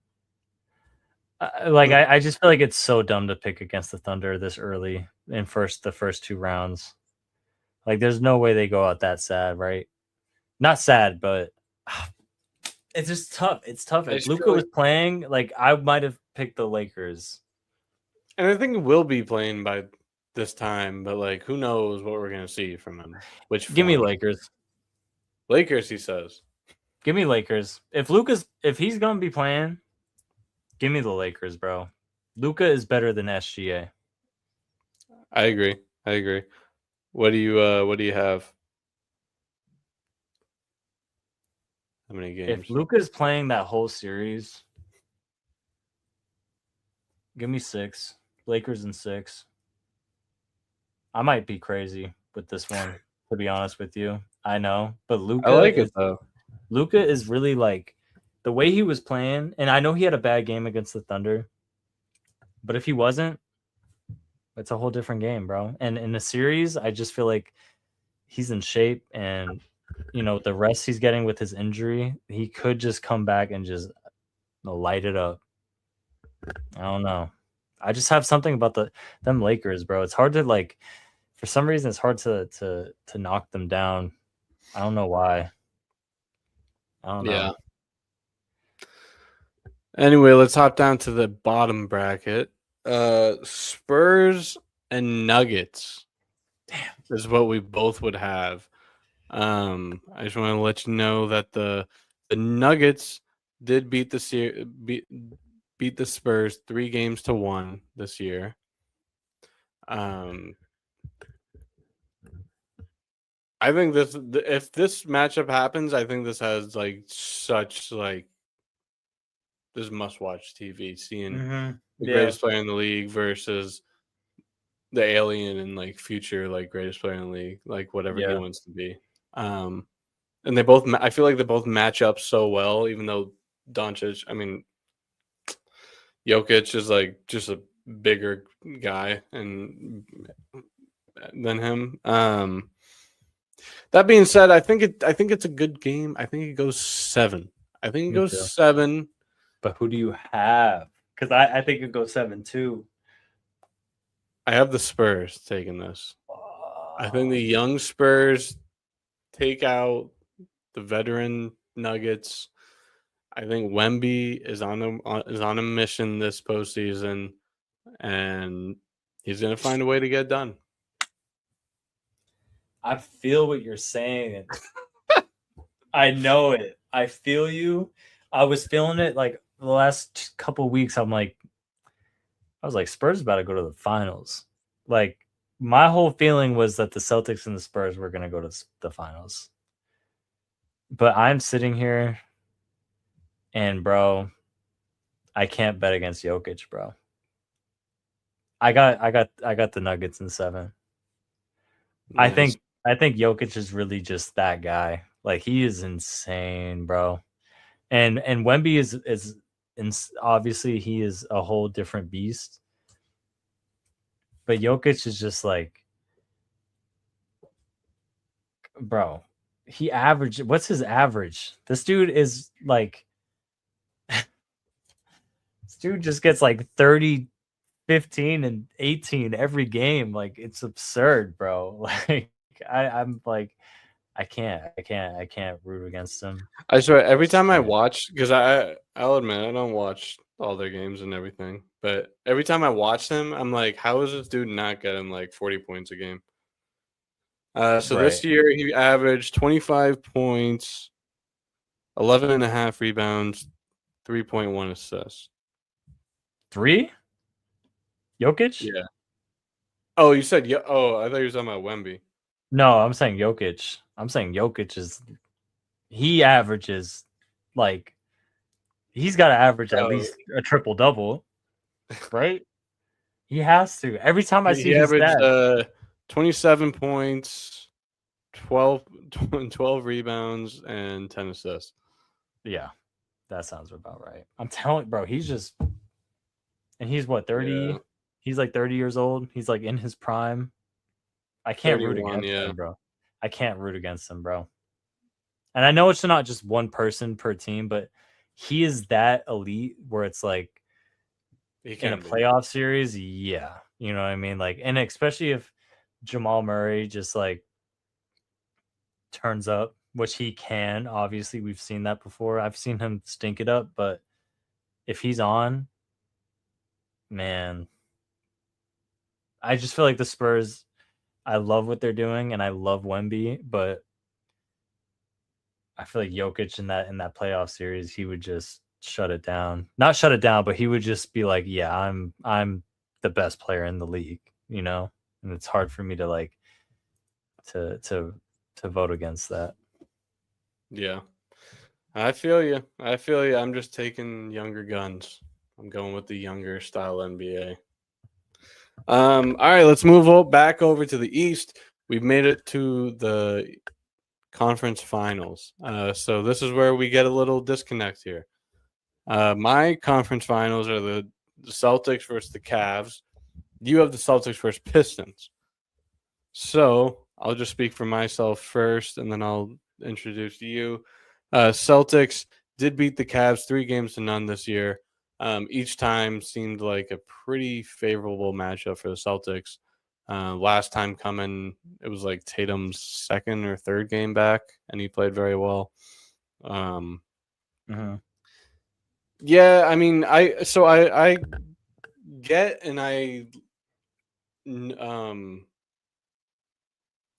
I just feel like it's so dumb to pick against the Thunder this early in the first 2 rounds. Like, there's no way they go out that sad, right? Not sad, but it's just tough. It's tough. If Luka was playing, like, I might have picked the Lakers. And I think we'll be playing by this time, but, like, who knows what we're going to see from him. Give me Lakers. Lakers, he says. Give me Lakers. If he's going to be playing, give me the Lakers, bro. Luka is better than SGA. I agree. What do you have? How many games? If Luka's playing that whole series, give me 6. Lakers in 6. I might be crazy with this one, to be honest with you. I know, but I like it though. Luka is really like the way he was playing, and I know he had a bad game against the Thunder, but if he wasn't, it's a whole different game, bro. And in the series, I just feel like he's in shape, and the rest he's getting with his injury, he could just come back and just light it up. I don't know. I just have something about them Lakers, bro. It's hard to like. For some reason, it's hard to knock them down. I don't know why. I don't know. Yeah. Anyway, let's hop down to the bottom bracket. Spurs and Nuggets. Damn. Is what we both would have. I just want to let you know that the Nuggets did beat the Spurs 3-1 this year. I think if this matchup happens, I think this has like such like this must-watch TV. Seeing the greatest player in the league versus the alien and like future like greatest player in the league, like whatever he wants to be. And they both, I feel like they both match up so well. Even though Doncic, I mean, Jokic is like just a bigger guy and than him. That being said, I think it's a good game. I think it goes 7. I think it goes 7. But who do you have? Because I think it goes 7 too. I have the Spurs taking this. I think the young Spurs take out the veteran Nuggets. I think Wemby is on a mission this postseason, and he's going to find a way to get done. I feel what you're saying. I know it. I feel you. I was feeling it like the last couple weeks. I was like, Spurs about to go to the finals. Like, my whole feeling was that the Celtics and the Spurs were going to go to the finals. But I'm sitting here, and bro, I can't bet against Jokic, bro. I got the Nuggets in 7. Nice. I think Jokic is really just that guy. Like, he is insane, bro. And Wemby is obviously he is a whole different beast. But Jokic is just like, bro, he averaged, what's his average? This dude is like, this dude just gets like 30, 15, and 18 every game. Like, it's absurd, bro. Like, I'm like, I can't root against him. I swear, every time I watch, because I'll admit I don't watch all their games and everything, but every time I watch them, I'm like, how is this dude not getting like 40 points a game? So this year he averaged 25 points, 11.5 rebounds, 3.1 assists. 3? Jokic? Yeah. Oh, you said oh, I thought you were talking about Wemby. No, I'm saying Jokic. I'm saying Jokic he averages like he's got to average at least a triple double, right? He has to. Every time I see his averaged 27 points, 12 rebounds, and 10 assists. Yeah, that sounds about right. I'm telling, bro, he's just, and he's what, 30? Yeah. He's like 30 years old. He's like in his prime. I can't root against him, bro. I can't root against him, bro. And I know it's not just one person per team, but he is that elite where it's like in a playoff series, yeah. You know what I mean? Like, and especially if Jamal Murray just like turns up, which he can. Obviously, we've seen that before. I've seen him stink it up, but if he's on, man, I just feel like the Spurs, I love what they're doing and I love Wemby, but I feel like Jokic in that playoff series, he would just shut it down. Not shut it down, but he would just be like, yeah, I'm the best player in the league, you know? And it's hard for me to like to vote against that. Yeah. I feel you. I feel you. I'm just taking younger guns. I'm going with the younger style NBA. All right, let's move back over to the East. We've made it to the conference finals. So this is where we get a little disconnect here. My conference finals are the Celtics versus the Cavs. You have the Celtics versus Pistons. So I'll just speak for myself first, and then I'll introduce you. Celtics did beat the Cavs 3-0 this year. Each time seemed like a pretty favorable matchup for the Celtics. Last time coming, it was like Tatum's second or third game back, and he played very well. Yeah, I mean, I get and I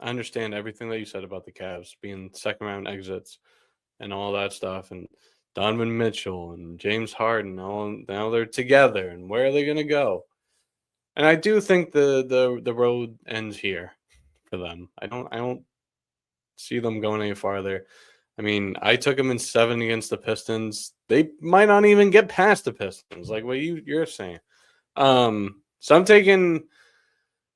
understand everything that you said about the Cavs being second round exits and all that stuff, and Donovan Mitchell and James Harden. All now they're together, and where are they going to go? And I do think the road ends here for them. I don't see them going any farther. I mean, I took them in 7 against the Pistons. They might not even get past the Pistons, like what you're saying. So I'm taking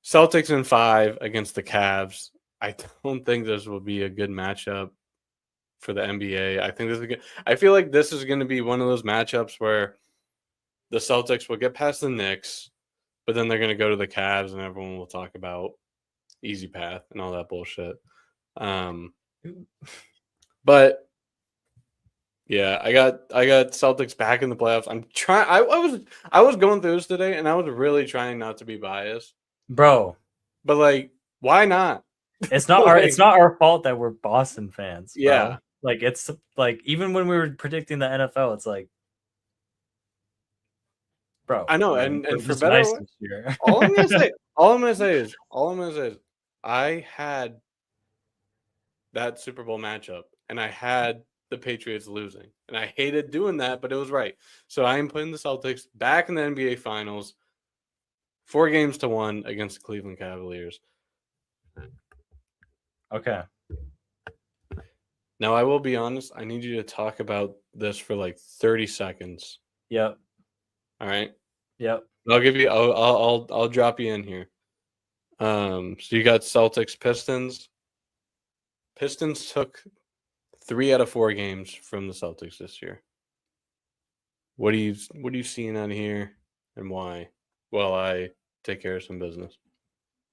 Celtics in 5 against the Cavs. I don't think this will be a good matchup for the NBA. I think this is good. I feel like this is going to be one of those matchups where the Celtics will get past the Knicks, but then they're going to go to the Cavs, and everyone will talk about easy path and all that bullshit. But yeah, I got Celtics back in the playoffs. I'm trying. I was going through this today, and I was really trying not to be biased, bro. But like, why not? It's not it's not our fault that we're Boston fans. Bro. Yeah, like it's like even when we were predicting the NFL, it's like, bro. I know, like, and for better, nice all I'm gonna say is, I had that Super Bowl matchup, and I had the Patriots losing, and I hated doing that, but it was right. So I am putting the Celtics back in the NBA Finals, 4-1 against the Cleveland Cavaliers. Okay. Now I will be honest. I need you to talk about this for like 30 seconds. Yep. All right. Yep. I'll give you. I'll drop you in here. So you got Celtics Pistons. Pistons took 3 out of 4 games from the Celtics this year. What are you seeing on here, and why? While I take care of some business.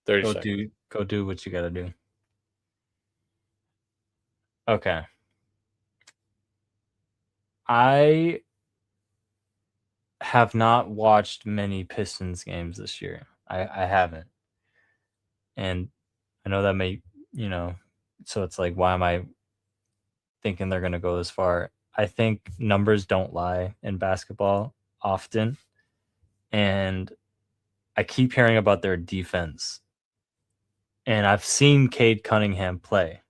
30 seconds. Go do what you got to do. Okay. I have not watched many Pistons games this year. I haven't. And I know that may, so it's like, why am I thinking they're going to go this far? I think numbers don't lie in basketball often. And I keep hearing about their defense. And I've seen Cade Cunningham play.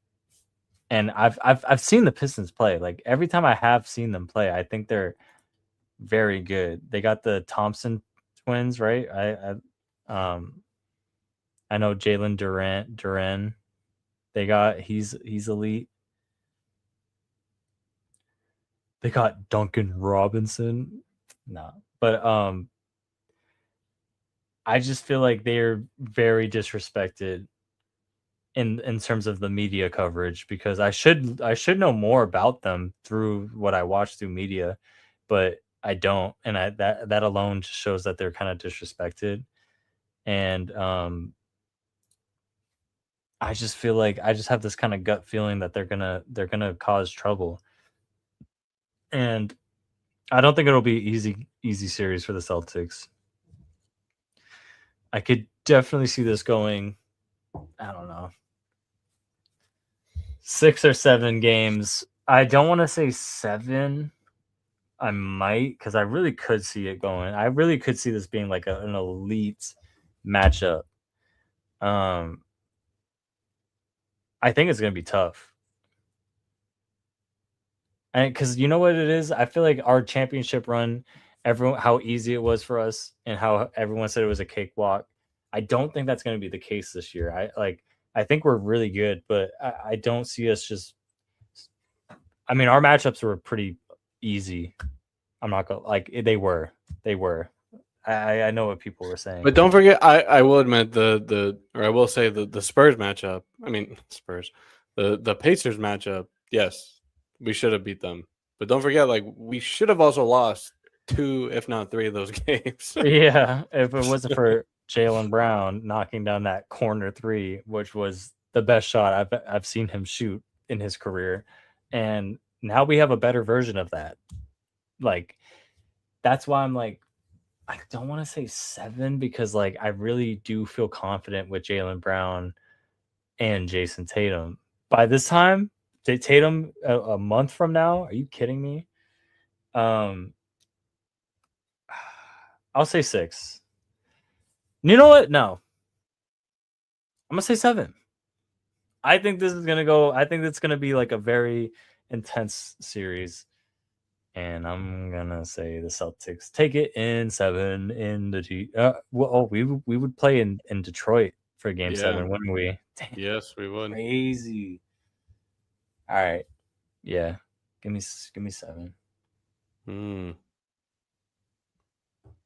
And I've seen the Pistons play. Like every time I have seen them play, I think they're very good. They got the Thompson twins, right? I know Jalen Duran. He's elite. They got Duncan Robinson. No. But I just feel like they're very disrespected in terms of the media coverage, because I should know more about them through what I watch through media, but I don't, and that alone just shows that they're kind of disrespected. And I just feel like I just have this kind of gut feeling that they're gonna cause trouble, and I don't think it'll be easy series for the Celtics. I could definitely see this going, I don't know, 6 or 7 games. I don't want to say 7. I might, because I really could see it going. I really could see this being like an elite matchup. I think it's going to be tough. And because you know what it is? I feel like our championship run, how easy it was for us and how everyone said it was a cakewalk. I don't think that's going to be the case this year. I think we're really good, but I don't see us just. I mean, our matchups were pretty easy. I'm not gonna like they were. They were. I know what people were saying. But don't forget, I will admit I will say the Spurs matchup. I mean Spurs, the Pacers matchup. Yes, we should have beat them. But don't forget, like we should have also lost 2, if not 3, of those games. Yeah, if it wasn't for Jaylen Brown knocking down that corner three, which was the best shot I've seen him shoot in his career, and now we have a better version of that. Like that's why I'm like, I don't want to say 7 because like I really do feel confident with Jaylen Brown and Jason Tatum. By this time, Tatum a month from now, are you kidding me? I'll say 6. You know what? No, I'm gonna say 7. I think this is gonna go. I think it's gonna be like a very intense series, and I'm gonna say the Celtics take it in 7 in the we would play in Detroit for Game 7, wouldn't we? Damn, yes, we would. crazy. All right, yeah, give me 7.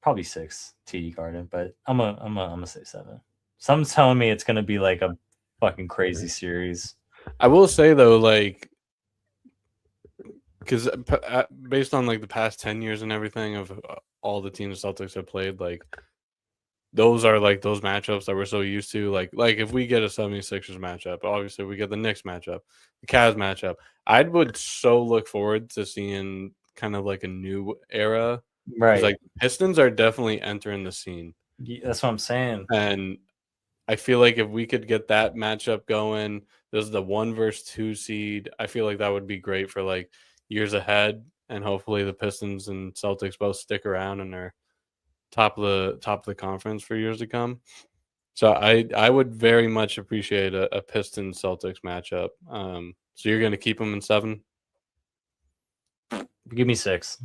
Probably 6 TD Garden, but I'm gonna say 7. Some's telling me it's gonna be like a fucking crazy series. I will say though, like, because based on like the past 10 years and everything of all the teams the Celtics have played, like those are like those matchups that we're so used to. Like if we get a 76ers matchup, obviously we get the Knicks matchup, the Cavs matchup. I would so look forward to seeing kind of like a new era. Right. Like Pistons are definitely entering the scene. Yeah, that's what I'm saying. And I feel like if we could get that matchup going, this is the 1 versus 2 seed. I feel like that would be great for like years ahead. And hopefully the Pistons and Celtics both stick around and are top of the conference for years to come. So I would very much appreciate a Pistons Celtics matchup. So you're going to keep them in 7? Give me 6.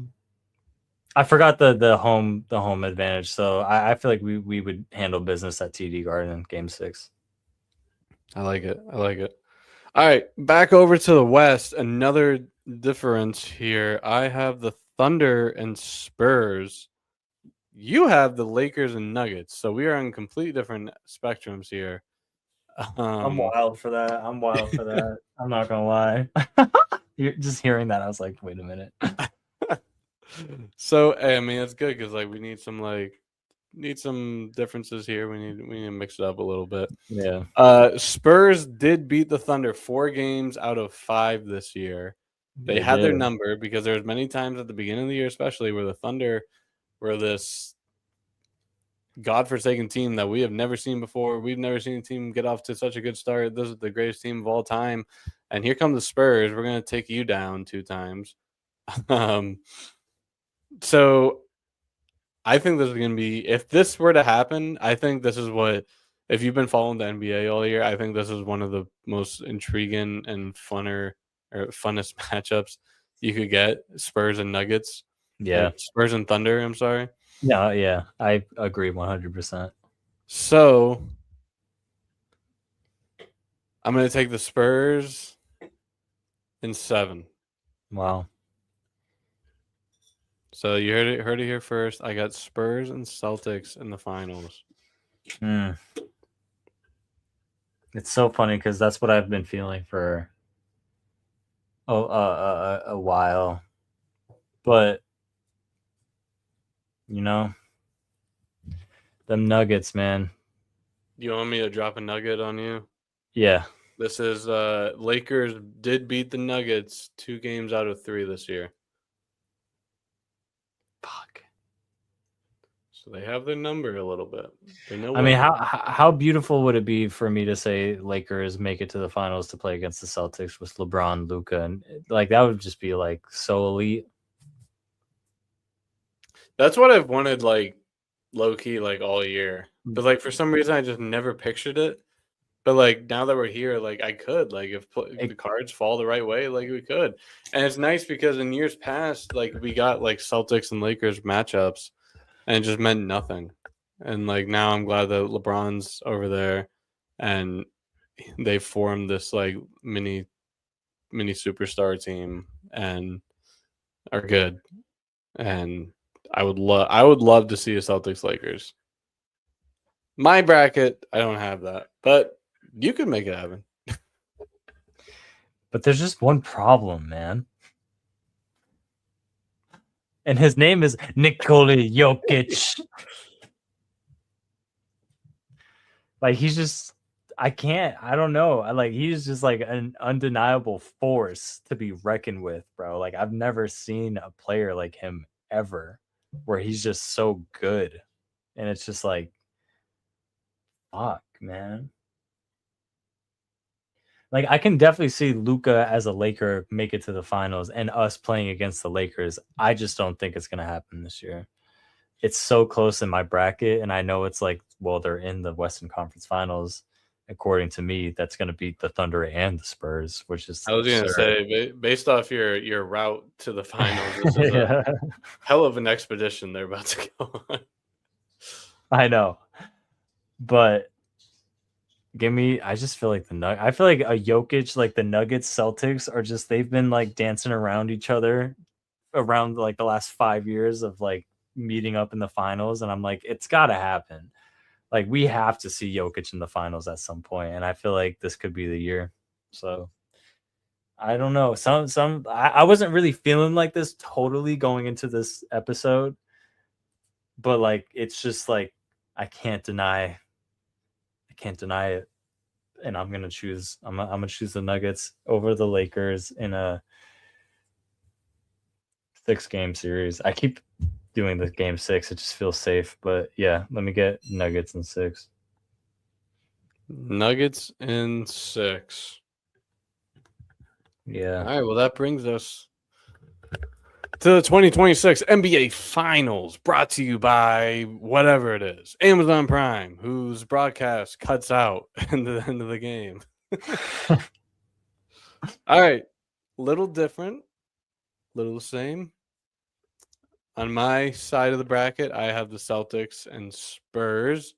I forgot the home advantage, so I feel like we would handle business at TD Garden Game 6. I like it. All right, back over to the West. Another difference here. I have the Thunder and Spurs. You have the Lakers and Nuggets. So we are on completely different spectrums here. I'm wild for that. I'm not gonna lie. Just hearing that, I was like, wait a minute. So I mean, it's good because like we need some differences here. We need to mix it up a little bit. Yeah. Spurs did beat the Thunder 4 games out of 5 this year. They had their number because there was many times at the beginning of the year, especially where the Thunder were this godforsaken team that we have never seen before. We've never seen a team get off to such a good start. This is the greatest team of all time. And here come the Spurs. We're going to take you down 2 times. So I think this is going to be, if this were to happen, I think this is what, if you've been following the NBA all year, I think this is one of the most intriguing and funnest matchups you could get. Spurs and Nuggets. Yeah. Spurs and Thunder, I'm sorry. Yeah. I agree 100%. So I'm going to take the Spurs in 7. Wow. So you heard it here first. I got Spurs and Celtics in the finals. It's so funny because that's what I've been feeling for a while. But you know, them Nuggets, man. You want me to drop a nugget on you? Yeah. This is Lakers did beat the Nuggets 2 games out of 3 this year. Fuck. So they have their number a little bit. I mean, how beautiful would it be for me to say Lakers make it to the finals to play against the Celtics with LeBron, Luka, and like that would just be like so elite. That's what I've wanted, like low key, like all year. But like for some reason, I just never pictured it. But like now that we're here, like I could, like if the cards fall the right way, like we could. And it's nice because in years past, like we got like Celtics and Lakers matchups, and it just meant nothing. And like now I'm glad that LeBron's over there, and they formed this like mini superstar team and are good. And I would love to see a Celtics Lakers. My bracket, I don't have that, but you can make it happen. But there's just one problem, man. And his name is Nikola Jokic. Like, he's just, I don't know. He's just like an undeniable force to be reckoned with, bro. Like, I've never seen a player like him ever where he's just so good. And it's just like, fuck, man. Like, I can definitely see Luka as a Laker make it to the finals and us playing against the Lakers. I just don't think it's going to happen this year. It's so close in my bracket, and I know it's like, well, they're in the Western Conference Finals. According to me, that's going to beat the Thunder and the Spurs, which is I was going to say, based off your route to the finals, this is yeah. a hell of an expedition they're about to go on. I know, but I just feel like I feel like a Jokic, like the Nuggets, Celtics are just, they've been like dancing around each other around like the last 5 years of like meeting up in the finals, and I'm like, it's got to happen. Like, we have to see Jokic in the finals at some point, and I feel like this could be the year. So I don't know. I wasn't really feeling like this totally going into this episode, but like, it's just like, I can't deny it, and I'm gonna choose the Nuggets over the Lakers in a 6-game series. I keep doing the game 6; it just feels safe. But yeah, let me get Nuggets in 6. Nuggets in 6. Yeah. All right. Well, that brings us to the 2026 NBA Finals, brought to you by whatever it is, Amazon Prime, whose broadcast cuts out at the end of the game. All right. Little different, little the same. On my side of the bracket, I have the Celtics and Spurs.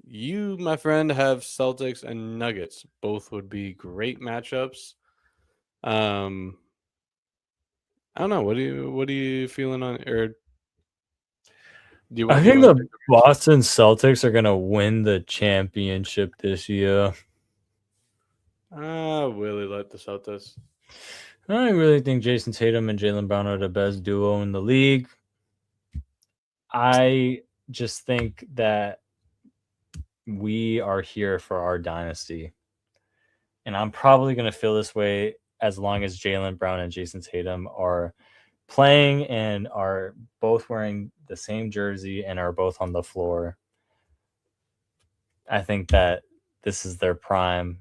You, my friend, have Celtics and Nuggets. Both would be great matchups. I don't know. What are you feeling on? Or do you want? I think the Boston Celtics are gonna win the championship this year. Really like the Celtics. I really think Jason Tatum and Jaylen Brown are the best duo in the league. I just think that we are here for our dynasty. And I'm probably going to feel this way as long as Jaylen Brown and Jason Tatum are playing and are both wearing the same jersey and are both on the floor. I think that this is their prime.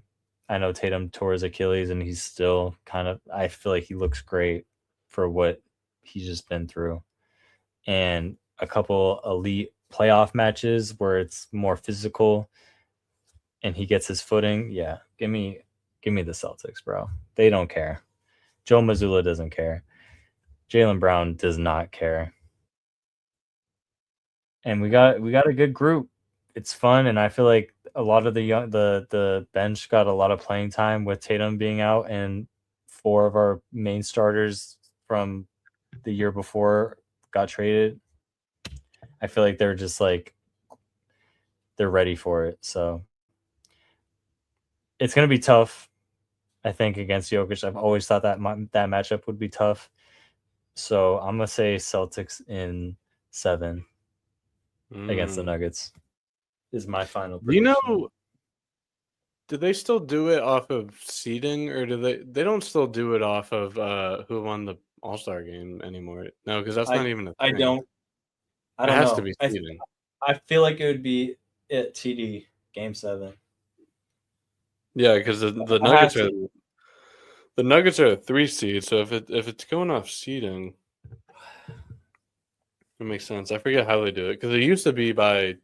I know Tatum tore his Achilles and he's still I feel like he looks great for what he's just been through. And a couple elite playoff matches where it's more physical and he gets his footing. Yeah, give me the Celtics, bro. They don't care. Joe Mazzulla doesn't care. Jaylen Brown does not care. And we got a good group. It's fun, and I feel like a lot of the bench got a lot of playing time with Tatum being out, and 4 of our main starters from the year before got traded. I feel like they're just like, they're ready for it. So it's going to be tough, I think, against Jokic. I've always thought that that matchup would be tough. So I'm going to say Celtics in 7 against the Nuggets is my final prediction. You know, do they still do it off of seeding, or do they don't still do it off of who won the All-Star game anymore? No, because that's not even a thing. I don't It has to be seeding. I feel like it would be at TD Game 7. Yeah, because the Nuggets are a 3 seed, so if it's going off seeding, it makes sense. I forget how they do it because it used to be by,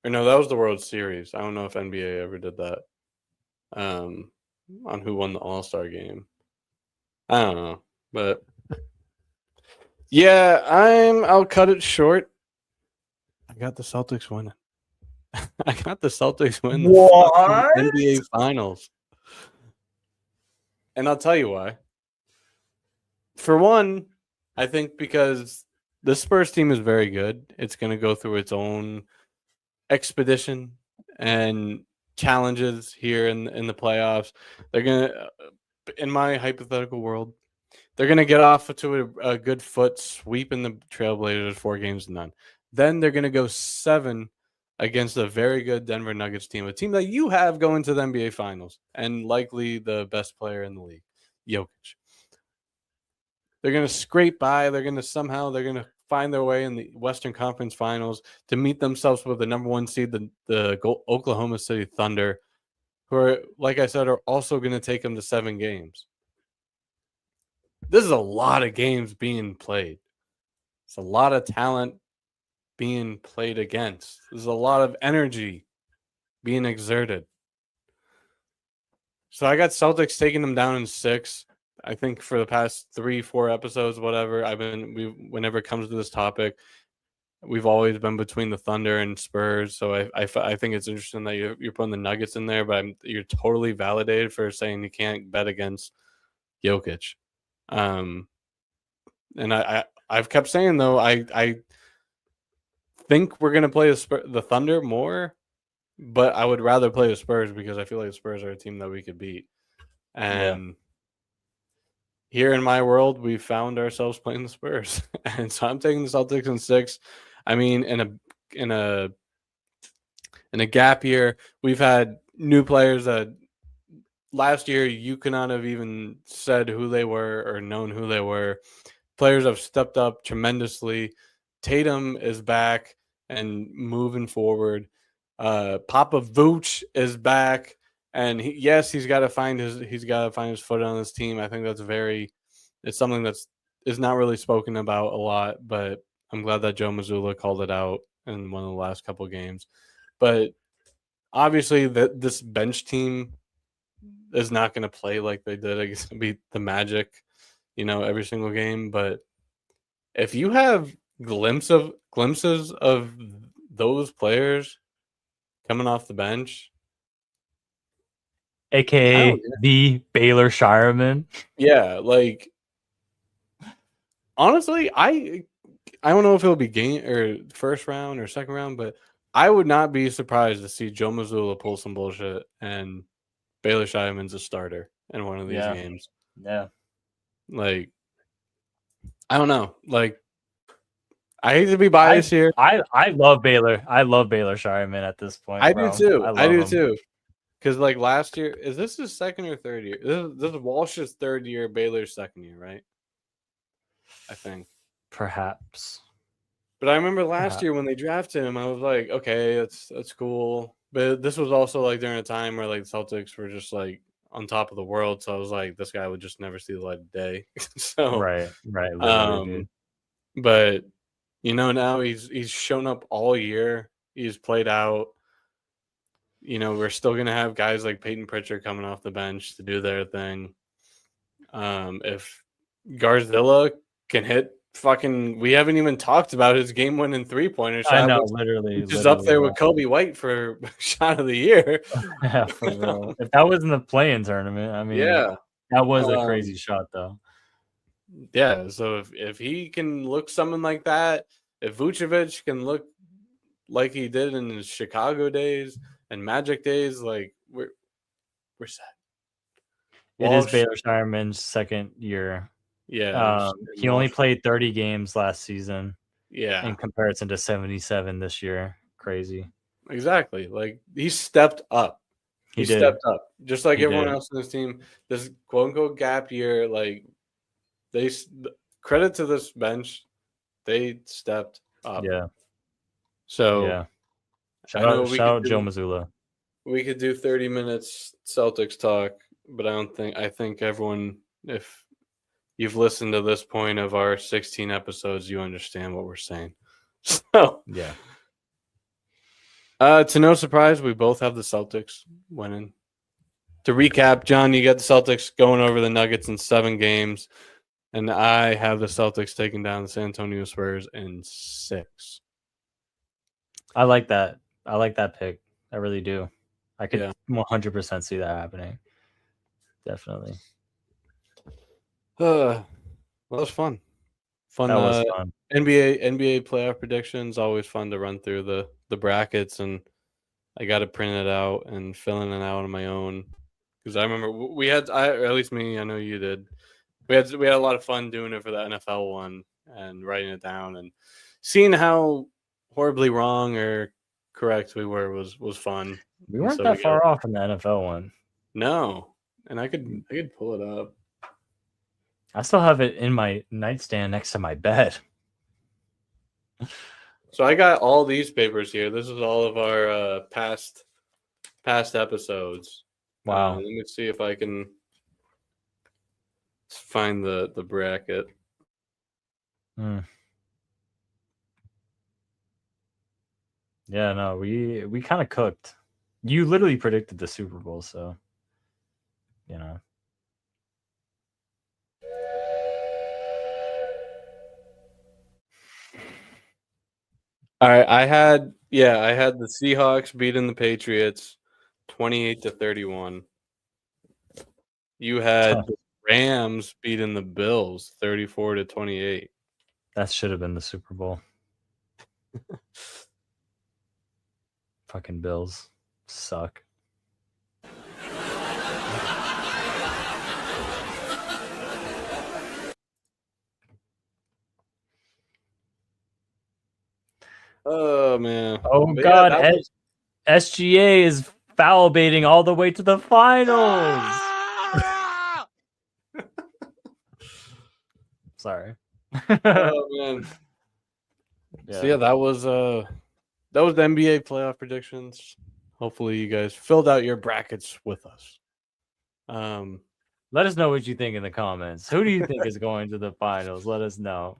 or no, that was the World Series. I don't know if NBA ever did that. On who won the All-Star game, I don't know, but yeah, I'll cut it short. I got the Celtics winning. I got the Celtics win the What? fucking NBA Finals. And I'll tell you why. For one, I think because the Spurs team is very good. It's going to go through its own expedition and challenges here in the playoffs. They're going to, in my hypothetical world, they're going to get off to a good foot, sweeping the Trailblazers 4-0. Then they're going to go 7 against a very good Denver Nuggets team, a team that you have going to the NBA Finals and likely the best player in the league, Jokic. They're going to scrape by. They're going to find their way in the Western Conference Finals to meet themselves with the number 1 seed, the Oklahoma City Thunder, who are, like I said, are also going to take them to 7 games. This is a lot of games being played. It's a lot of talent being played against. There's a lot of energy being exerted. So I got Celtics taking them down in 6. I think for the past 3-4 episodes, whatever, whenever it comes to this topic, we've always been between the Thunder and Spurs. So I think it's interesting that you're putting the Nuggets in there, but you're totally validated for saying you can't bet against Jokic. And I've kept saying though, I think we're gonna play the Thunder more, but I would rather play the Spurs because I feel like the Spurs are a team that we could beat. And here in my world, we found ourselves playing the Spurs, and so I'm taking the Celtics in 6. I mean, in a gap year, we've had new players that last year you could not have even said who they were or known who they were. Players have stepped up tremendously. Tatum is back and moving forward. Papa Vooch is back, and he's got to find his foot on this team. I think it's something that's is not really spoken about a lot, but I'm glad that Joe Mazzulla called it out in one of the last couple of games. But obviously, this bench team is not going to play like they did against the Magic, every single game. But if you have glimpses of those players coming off the bench, AKA the Baylor Shireman. Yeah, like honestly, I don't know if it'll be game or first round or second round, but I would not be surprised to see Joe Mazzulla pull some bullshit and Baylor Shireman's a starter in one of these games. Yeah. Like, I don't know. Like, I hate to be biased here. I love Baylor. I love Baylor Shireman at this point. I do too. I do him. too. Because like last year, is this his second or third year? This is Walsh's third year, Baylor's second year, right? I think. Perhaps. But I remember last year when they drafted him, I was like, okay, that's cool. But this was also like during a time where like the Celtics were just like on top of the world. So I was like, this guy would just never see the light of day. So right. But now he's shown up all year. He's played out. We're still gonna have guys like Peyton Pritchard coming off the bench to do their thing. If Garzilla can hit we haven't even talked about his game-winning 3-pointer shot. I know, literally. Which is up there with Kobe White for shot of the year. Yeah, for real. If that was in the play-in tournament, I mean, that was a crazy shot, though. Yeah, so if he can look something like that, if Vucevic can look like he did in his Chicago days and Magic days, like we're set. It is Baylor Shireman's second year. Yeah. He only played 30 games last season. Yeah. In comparison to 77 this year. Crazy. Exactly. Like he stepped up. He stepped up. Just like everyone else in this team. This quote unquote gap year, like credit to this bench. They stepped up. Yeah. So shout out Joe Mazzulla. We could do 30 minutes Celtics talk, but I think everyone, if you've listened to this point of our 16 episodes, you understand what we're saying. So yeah. To no surprise, we both have the Celtics winning. To recap, John, you got the Celtics going over the Nuggets in 7 games, and I have the Celtics taking down the San Antonio Spurs in 6. I like that. I like that pick. I really do. I could Yeah. 100% see that happening. Definitely. Well, that was fun. Fun. That was fun. NBA playoff predictions. Always fun to run through the brackets, and I got to print it out and filling it out on my own because I remember we had. Or at least me. I know you did. We had a lot of fun doing it for the NFL one and writing it down and seeing how horribly wrong or correct we were was fun. We weren't that far off in the NFL one. No, and I could pull it up. I still have it in my nightstand next to my bed. So I got all these papers here. This is all of our past episodes. Wow. Let me see if I can find the bracket. Yeah, no, we kind of cooked. You literally predicted the Super Bowl, so you know. All right, I had the Seahawks beating the Patriots 28-31. You had the Rams beating the Bills 34-28. That should have been the Super Bowl. Fucking Bills suck. Oh man. Oh god, SGA is foul baiting all the way to the finals. Sorry. Oh man. Yeah. So yeah, that was the NBA playoff predictions. Hopefully you guys filled out your brackets with us. Let us know what you think in the comments. Who do you think is going to the finals? Let us know.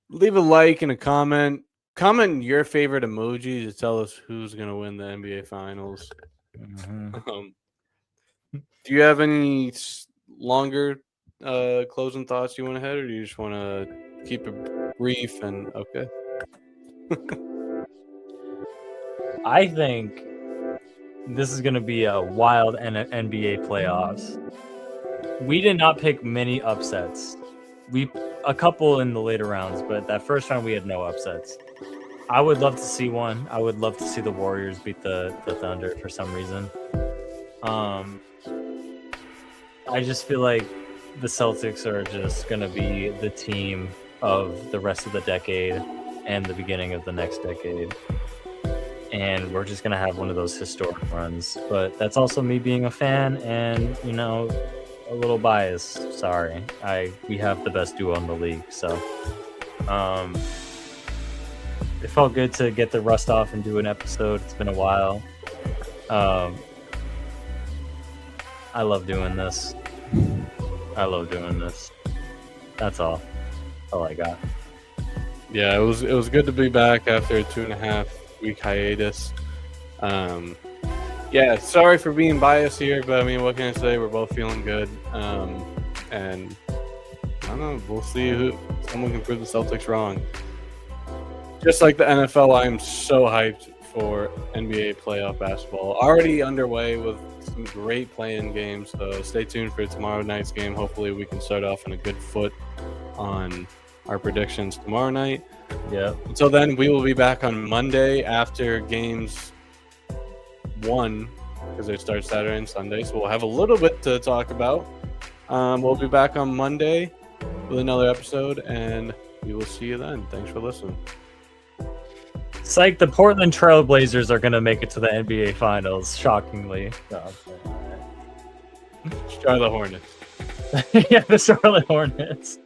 Leave a like and a comment. Comment your favorite emoji to tell us who's going to win the NBA finals. Do you have any longer closing thoughts you want to ahead, or do you just want to keep it brief and okay? I think this is going to be a wild NBA playoffs. We did not pick many upsets. A couple in the later rounds, but that first round we had no upsets. I would love to see one. I would love to see the Warriors beat the Thunder for some reason. I just feel like the Celtics are just going to be the team of the rest of the decade and the beginning of the next decade. And we're just going to have one of those historic runs. But that's also me being a fan and, you know, a little biased. Sorry. We have the best duo in the league. So it felt good to get the rust off and do an episode. It's been a while. I love doing this. That's all I got. Yeah, it was good to be back after a 2.5 week hiatus. Yeah, sorry for being biased here, but I mean, what can I say? We're both feeling good. And I don't know, we'll see who someone can prove the Celtics wrong. Just like the NFL, I'm so hyped for NBA playoff basketball. Already underway with some great play-in games, so stay tuned for tomorrow night's game. Hopefully we can start off on a good foot on our predictions tomorrow night. Yeah. Until then, we will be back on Monday after games 1, because they start Saturday and Sunday, so we'll have a little bit to talk about. We'll be back on Monday with another episode, and we will see you then. Thanks for listening. Psych, the Portland Trailblazers are going to make it to the NBA Finals, shockingly. Charlotte Hornets. Yeah, the Charlotte Hornets.